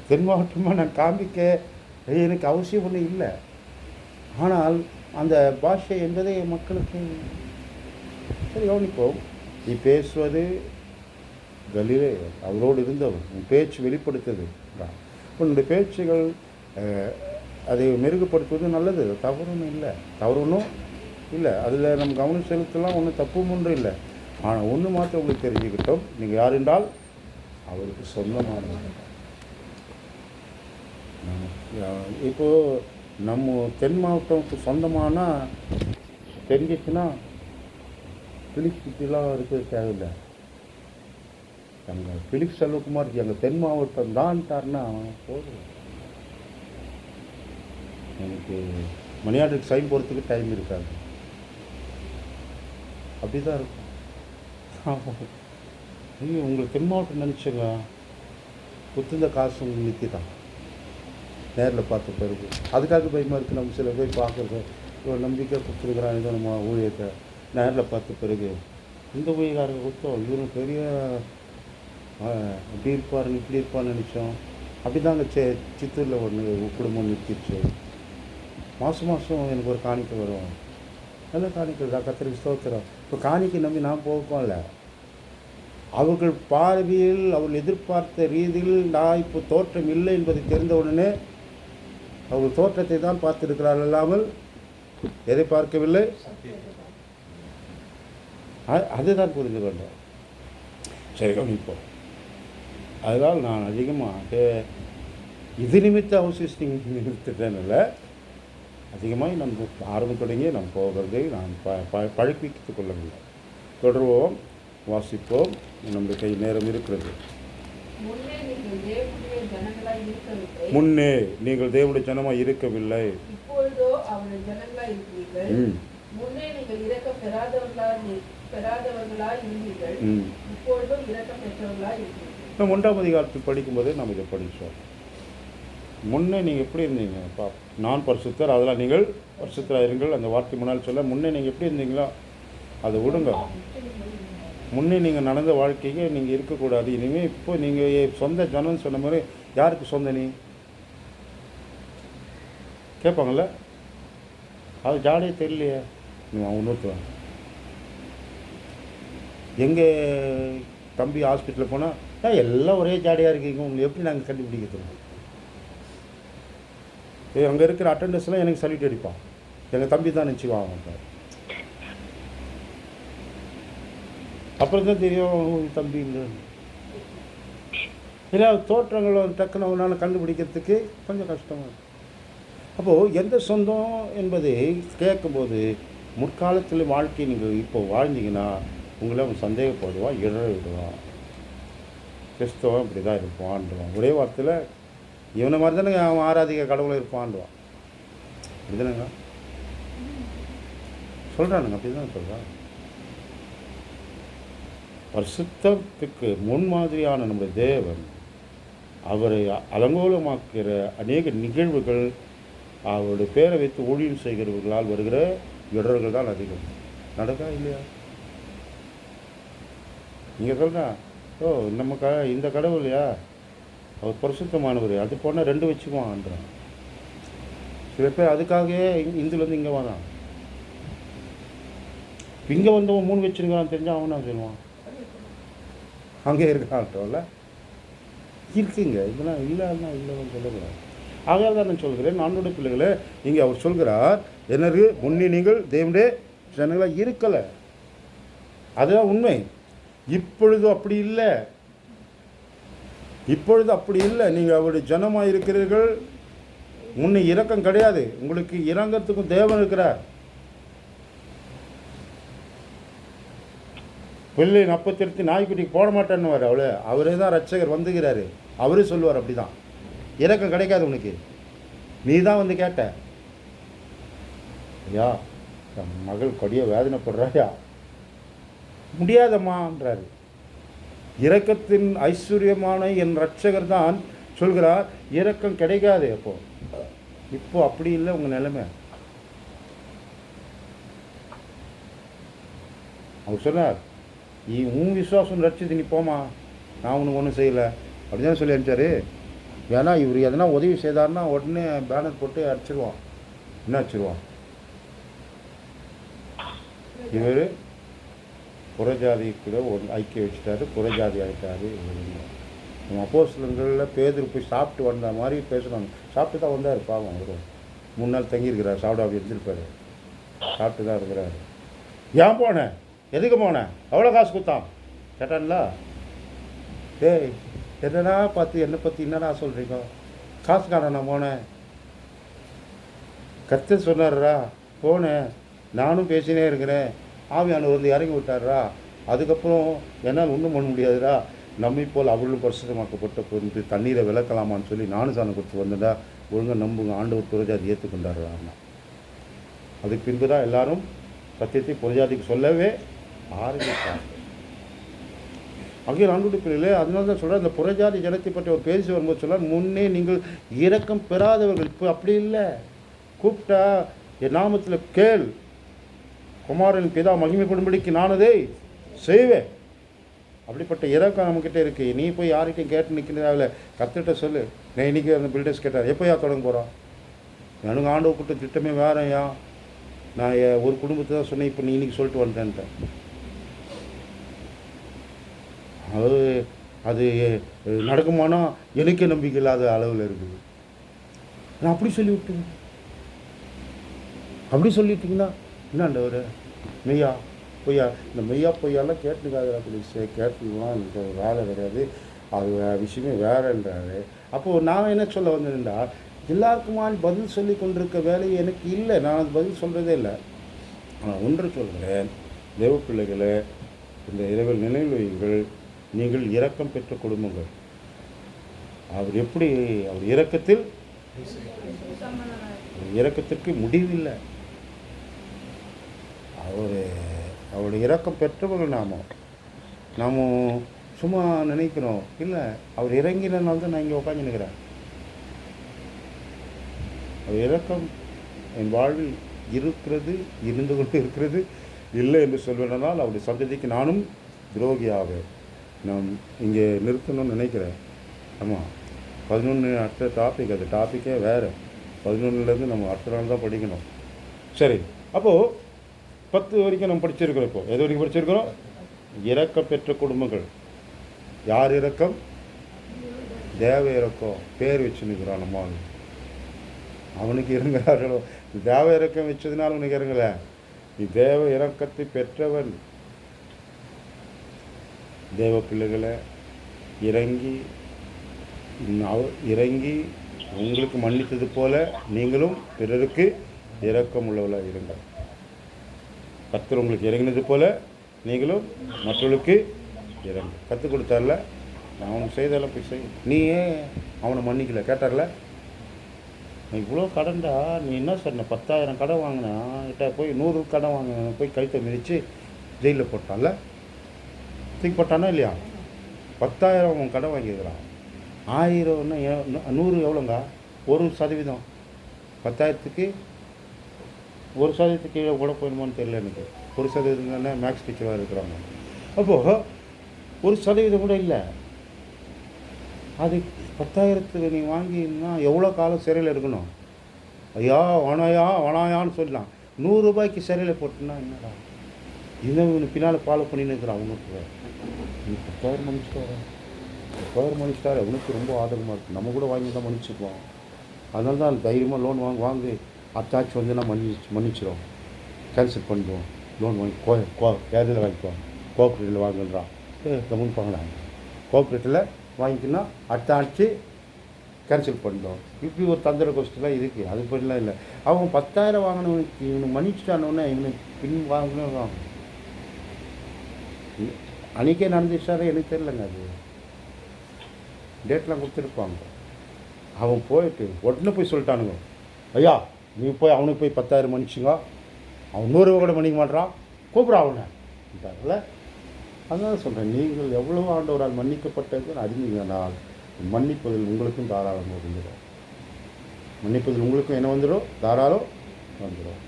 தென் மாவட்டமாக நான் காண்பிக்க எனக்கு அவசியம் ஒன்றும் இல்லை. ஆனால் அந்த பாஷை என்பதே மக்களுக்கு சரி கவனிப்போம். நீ பேசுவது கலிலே அவரோடு இருந்தவன், உன் பேச்சு வெளிப்படுத்துது. உன்னுடைய பேச்சுகள் அதை மெருகுப்படுத்துவது நல்லது, தவறுன்னு இல்லை, தவறுன்னும் இல்லை. அதில் நம்ம கவனம் செலுத்தலாம், ஒன்றும் தப்பும் ஒன்றும் இல்லை. ஆனால் ஒன்று மாத்திரம் உங்களுக்கு தெரிஞ்சுக்கிட்டோம், நீங்கள் யார் என்றால் அவருக்கு சொந்தமானது. இப்போது நம்ம தென் மாவட்டத்துக்கு சொந்தமானா தெரிஞ்சிச்சுன்னா பிலிக்ஸ் இப்படிலாம் இருக்கிறது தேவையில்லை. எங்கள் பிலிக்ஸ் செல்வகுமார் எங்கள் தென் மாவட்டம் தான்ட்டார்னா போதும். எனக்கு மணியாட்டுக்கு சைன் போகிறதுக்கு டைம் இருக்காது. அப்படி தான் இருக்கும். ஐயோ உங்களுக்கு தென் மாவட்டம் நினச்சங்க குத்துந்த காசு நிறுத்தி தான் நேரில் பார்த்த பிறகு அதுக்காக பயமாக இருக்குது. நம்ம சில பேர் பார்க்குறது ஒரு நம்பிக்கை கொடுத்துருக்குறான், ஏதோ நம்ம ஊழியத்தை நேரில் பார்த்த பிறகு இந்த ஊழியக்காரங்க கொடுத்தோம், இவரும் பெரிய அப்படி இருப்பார் இப்படி இருப்பார்னு நினச்சோம். அப்படி தாங்க சித்தூரில் ஒன்று குடும்பம் நிறுத்திடுச்சு. மாதம் மாதம் எனக்கு ஒரு காணிக்கை வரும், நல்ல காணிக்கை தான், கத்திரிக்கு ஸ்தோத்திரம். இப்போ காணிக்கை நம்பி நான் போகல. அவர்கள் பார்வையில் அவர்கள் எதிர்பார்த்த ரீதியில் நான் இப்போ தோற்றம் இல்லை என்பதை தெரிந்த உடனே அவர்கள் தோற்றத்தை தான் பார்த்திருக்கிறார்கள், இல்லாமல் எதை பார்க்கவில்லை. அதுதான் புரிந்து கொண்டேன். சரி கவனிப்போம். அதனால் நான் அதிகமாக இது நிமித்த அவசியம் நிறுத்திட்டேன்ல, அதிகமாக நம் ஆரம்பம் தொடங்கி நாம் போகிறதை நான் பழப்பித்துக் கொள்ளவில்லை. தொடர்வோம், வாசிப்போம். நம்முடைய கை நேரம் இருக்கிறது. முன்னே நீங்கள் தேவனுடைய ஜனமாக இருக்கவில்லை, இப்பொழுதோ அவருடைய ஜனங்களாய் இருக்கிறீர்கள். முன்னே நீங்கள் இரக்கம் பெறாதவர்களாய் இருந்தீர்கள், இப்பொழுதும் இரக்கம் பெற்றவர்களாய் இருக்கிறீர்கள். நம்ம 1ஆம் அதிகாரத்தில் படிக்கும்போதே நம்ம இதை படித்தோம். முன்னே நீங்கள் எப்படி இருந்தீங்க? நான் பரிசுத்தர், அதெல்லாம் நீங்கள் பரிசுத்தராக இருங்கள். அந்த வார்த்தை முன்னால் சொல்ல, முன்னே நீங்கள் எப்படி இருந்தீங்களோ அதை விடுங்க. முன்னே நீங்கள் நடந்த வாழ்க்கைக்கு நீங்கள் இருக்கக்கூடாது. இனிமேல் இப்போ நீங்கள் சொந்த ஜனம்னு சொன்ன மாதிரி யாருக்கு சொந்த நீ கேட்பாங்கள்ல, அது ஜாடியே தெரியலையே. நீ இன்னொருத்துவேன். எங்கள் தம்பி ஹாஸ்பிட்டலில் போனால் எல்லாம் ஒரே ஜாடியாக இருக்கீங்க, உங்களை எப்படி நாங்கள் கண்டுபிடிக்கிறது? அங்கே இருக்கிற அட்டண்டன்ஸ்லாம் எனக்கு சல்யூட் அடிப்பான். எங்கள் தம்பி தான் நினச்சிக்குவாங்க. அப்புறம் தான் தெரியும் தம்பி இல்லை. தோற்றங்களும் டக்குன்னு அவனால் கண்டுபிடிக்கிறதுக்கு கொஞ்சம் கஷ்டமாக. அப்போது எந்த சொந்தம் என்பதை கேட்கும்போது முற்காலத்தில் வாழ்க்கை நீங்கள் இப்போ வாழ்ந்தீங்கன்னா உங்களை அவன் சந்தேகப்படுவான், இடற விடுவான். கிறிஸ்தவன் இப்படி தான் இருப்பான்டுவான். ஒரே வார்த்தையில் இவனை மாதிரி தானே அவன் ஆராதிக்க கடவுளை இருப்பான்டுவான். அப்படிதானங்க சொல்கிறானுங்க, அப்படி தான் சொல்கிறான். பரிசுத்தத்துக்கு முன்மாதிரியான நம்முடைய தேவன் அவரை அலங்கோலமாக்குகிற அநேக நிகழ்வுகள் அவருடைய பேரை வைத்து ஊழியம் செய்கிறவர்களால் வருகிற இடர்கள் தான் அதிகம். நடக்கா இல்லையா? நீங்கள் சொல்கிறா, ஓ நம்ம இந்த கடவுள் இல்லையா, அவர் பரிசுத்தமானவர், அது போனால் 2 வச்சுக்குவான்றான். சில பேர் அதுக்காகவே இந்துலேருந்து இங்கே வரான். இங்கே வந்தவன் 3 வச்சுருக்கான்னு தெரிஞ்சால் அவன் நான் சொல்லுவான், அங்கே இருக்கான்ட்டோம்ல. இருக்குங்க, இதெல்லாம் இல்லைன்னா இல்லைன்னு சொல்லக்கூடாது. ஆகையால் தான் நான் சொல்கிறேன், நானுடைய பிள்ளைகளை இங்கே அவர் சொல்கிறார், என்னது முன்னே நீங்கள் தேவனுடைய ஜனங்களாக இருக்கலை, அதுதான் உண்மை. இப்பொழுது அப்படி இல்லை, இப்பொழுது அப்படி இல்லை. நீங்கள் அவருடைய ஜனமாக இருக்கிறீர்கள். முன்னே இரக்கம் கிடையாது, உங்களுக்கு இறங்கத்துக்கும் தேவன் இருக்கிறார். பிள்ளை அப்பத்திருத்தி நாய்க்குட்டிக்கு போட மாட்டேன்னு அவரே தான் ரட்சகர் வந்துகிறாரு. அவரே சொல்லுவார், அப்படி தான். இறக்கம் கிடைக்காது உனக்கு, நீ தான் வந்து கேட்ட. ஐயா என் மகள் கொடிய வேதனைப்படுறாயா, முடியாதம்மான்றாரு. இரக்கத்தின் ஐஸ்வர்யமான என் ரட்சகர் தான் சொல்கிறார், இரக்கம் கிடைக்காது. இப்போ அப்படி இல்லை உங்கள் நிலைமை. அவர் சொன்னார், நீ உன் விசுவாசம் ரட்சித்து நீ போமா, நான் உனக்கு ஒன்றும் செய்யலை அப்படி தான் சொல்லி அனுப்பிச்சாரு. ஏன்னா இவர் எதனா உதவி செய்தார்னா உடனே பேனர் போட்டு அடிச்சிருவான். என்ன அடிச்சிருவான்? இவர் புறஜாதி கூட ஒரு ஐக்கியம் வச்சுட்டாரு, புறஜாதி ஆகிட்டாரு. நம்ம அப்போஸ்தலர்களில் பேதுரு போய் சாப்பிட்டு வந்த மாதிரி பேசுகிறாங்க. சாப்பிட்டு தான் வந்தார் பாவம். அவர் 3 நாள் தங்கியிருக்கிறார், சாப்பிடாம இருந்திருப்பார். சாப்பிட்டு தான் இருக்கிறார். ஏன் போனேன், எதுக்கு போனேன், எவ்வளோ காசு கொடுத்தான் கேட்டான்ல. டேய் என்னடா பார்த்து என்னை பற்றி என்னடா சொல்கிறீங்க, காசுக்கான நான் போனேன். கர்த்தர் சொன்னார்ரா, போனேன், நானும் பேசினே இருக்கிறேன், ஆவியானவர் வந்து இறங்கி விட்டார்ரா. அதுக்கப்புறம் என்னால் ஒன்றும் பண்ண முடியாதுடா, நம்மை போல் அவர்களும் பரிசுத்தமாக்கப்பட்ட பொருள் தண்ணீரை விளக்கலாமான்னு சொல்லி நானும் சாணம் கொடுத்து வந்தேன்டா, ஒழுங்காக நம்புங்க, ஆண்டவர் புறஜாதி ஏற்றுக்கொண்டாருடா. அதுக்கு பின்பு தான் எல்லாரும் சத்தியத்தை புறஜாதிக்கு சொல்லவே ஆரம்பித்தார். ஆகிய ஆண்டுடைய பிள்ளைகளே, அதனால தான் சொல்கிறேன், இந்த புறஜாதி ஜனத்தை பற்றி ஒரு பேசி வரும்போது சொல்கிறார், முன்னே நீங்கள் இரக்கம் பெறாதவர்கள். இப்போ அப்படி இல்லை, கூப்பிட்டா என் நாமத்தில் கேள், குமாரன் பிதா மகிமைப்படும்படிக்கு நான் அதை செய்வேன். அப்படிப்பட்ட இரக்கம் நம்மக்கிட்ட இருக்குது. நீ போய் யார்கிட்டையும் கேட்டு நிற்கிறதாவில் கற்றுட்ட சொல்லு. நான் இன்றைக்கி அந்த பில்டர்ஸ் கேட்டார், எப்போ தொடங்க போகிறோம், எனக்கு ஆண்டவர் கூட்ட திட்டமே வேறயா, நான் ஒரு குடும்பத்தை தான் சொன்னேன், இப்போ நீ இன்றைக்கி சொல்லிட்டு வந்துட்டேன்ட்டேன். அது நடக்குமானா எனக்கே நம்பிக்கை இல்லாத அளவில் இருக்குது. நான் அப்படி சொல்லிவிட்டேன். அப்படி சொல்லிட்டீங்கன்னா என்னாண்டவர் மெய்யா பொய்யா, இந்த மெய்யா பொய்யாலாம் கேட்டுக்காத அப்படி கேட்டுலாம் எனக்கு வேலை கிடையாது, அது விஷயமே வேறன்றாரு. அப்போது நான் என்ன சொல்ல வந்தேன்டா, எல்லாருக்குமான பதில் சொல்லி கொண்டிருக்க வேலையை எனக்கு இல்லை, நான் அது பதில் சொல்கிறதே இல்லை. ஆனால் ஒன்று சொல்கிறேன், தேவ பிள்ளைகளை, இந்த இரவில் நினைவுகள், நீங்கள் இரக்கம் பெற்ற குடும்பங்கள். அவர் எப்படி, அவர் இரக்கத்தில், இரக்கத்திற்கு முடிவில்லை. அவருடைய இரக்கம் பெற்றவர்கள் நாம் சும்மா நினைக்கிறோம், இல்லை அவர் இறங்கினால தான் நான் இங்கே உட்காந்து நிற்கிறேன். அவர் இரக்கம் என் வாழ்வில் இருக்கிறது, இருந்து கொண்டு இருக்கிறது. இல்லை என்று சொல்வதனால் அவருடைய சந்ததிக்கு நானும் துரோகியாவேன். நான் இங்கே நிறுத்தணும்னு நினைக்கிறேன். ஆமாம், 11 அடுத்த டாபிக், அது டாப்பிக்கே வேறு. 11லேருந்து நம்ம அடுத்த நாள் தான் படிக்கணும். சரி, அப்போது 10 வரைக்கும் நம்ம படிச்சிருக்கிறோம். இப்போ எது வரைக்கும் படிச்சிருக்கிறோம்? இரக்கம் பெற்ற குடும்பங்கள். யார் இரக்கம்? தேவ இரக்கம். பேர் வச்சு நிற்கிறான் நம்ம, அவனுக்கு இறங்குறார்களோ. தேவ இரக்கம் வச்சதுனால அவனுக்கு இறங்கலை, நீ தேவ இரக்கத்தை பெற்றவன். தேவ பிள்ளைகளை இறங்கி உங்களுக்கு மன்னித்தது போல நீங்களும் பிறருக்கு இரக்கம் உள்ளவர்களாக இருங்கள். கர்த்தர் உங்களுக்கு இறங்கினது போல நீங்களும் மற்றவர்களுக்கு இறங்கு. கற்றுக் கொடுத்தார்ல, நான் அவனுக்கு செய்தால போய் செய். நீ ஏன் அவனை மன்னிக்கல கேட்டார்ல, நீ இவ்வளோ கடன்டா, நீ என்ன சொன்ன, 10,000 கடன் வாங்கினா கிட்ட போய் 100 கடன் வாங்கின போய் கழுத்தை மிதித்து ஜெயிலில் போட்டான்ல, தூக்கி போட்டானா இல்லையா? 10,000 அவன் கடன் வாங்கியிருக்கிறான். 1000ன்னா 100 எவ்வளோங்க? 1%. 10,000த்துக்கு 1% கீழே கூட போயிடுமோன்னு தெரியல எனக்கு. 1% தானே மேக்ஸ் டீச்சராக இருக்கிறாங்க. அப்போது 1% கூட இல்லை. அது 10,000த்துக்கு நீ வாங்கினா எவ்வளோ காலம் சிறையில் இருக்கணும்? ஐயா வனாயான்னு சொல்லலாம். 100 ரூபாய்க்கு சிறையில் போட்டுன்னா என்னடா, இன்னும் பின்னால் ஃபாலோ பண்ணின்னு இருக்கிறான். அவனுக்கு நீ 10,000 மன்னிச்சிட்டாரு, 10,000 மன்னிச்சிட்டாரு. அவனுக்கு ரொம்ப ஆதரமாக இருக்குது. நம்ம கூட வாங்கி தான் மன்னிச்சுக்குவோம். அதனால தான் தைரியமாக லோன் வாங்கி அத்தாச்சு வந்து நான் மன்னிச்சிடும், கேன்சல் பண்ணிடுவோம். லோன் வாங்கி ஏதில் வாங்கிக்குவோம், கோஆப்ரேட்டிவில் வாங்குன்றான். கம்முன்னு வாங்கலாம், கோஆப்ரேட்டிவில் வாங்கிக்கினா அத்தாச்சு கேன்சல் பண்ணிடுவோம். இப்படி ஒரு தந்திர கொஸ்டிலாம் இருக்குது. அது அப்படிலாம் இல்லை. அவன் 10,000 வாங்கினவனுக்கு இவனுக்கு மன்னிச்சிட்டானோன்னே இவனுக்கு பின் வாங்கணும். அன்றைக்கே நடந்துச்சாரே எனக்கு தெரியலங்க. அது டேட்லாம் கொடுத்துருப்பாங்க. அவன் போயிட்டு உடனே போய் சொல்லிட்டானுங்க, ஐயா நீ போய் அவனுக்கு போய் 10,000 மன்னிச்சுங்க, அவன் 100 கூட மன்னிக்க மாட்டான், கூப்பிட அவனை. அதனால சொல்கிறேன், நீங்கள் எவ்வளவு ஆண்டவரால் மன்னிக்கப்பட்டது அறிந்தீங்கனால் மன்னிப்பதில் உங்களுக்கும் தாராளம் வந்துடும். மன்னிப்பதில் உங்களுக்கும் என்ன வந்துடும்? தாராளம் வந்துடும்.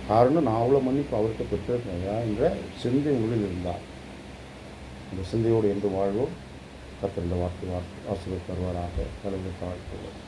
காரணம், நான் அவ்வளோ மன்னிப்பு அவர்கிட்ட பெற்றிருக்கேன் என்ற சிந்தை உள்ளில் இருந்தால், அந்த சிந்தையோடு என்று வாழ்வோம். கர்த்தர் இந்த வார்த்தை ஆசிரியர் தருவாராக. தலைவர் தாழ்த்துவோம்.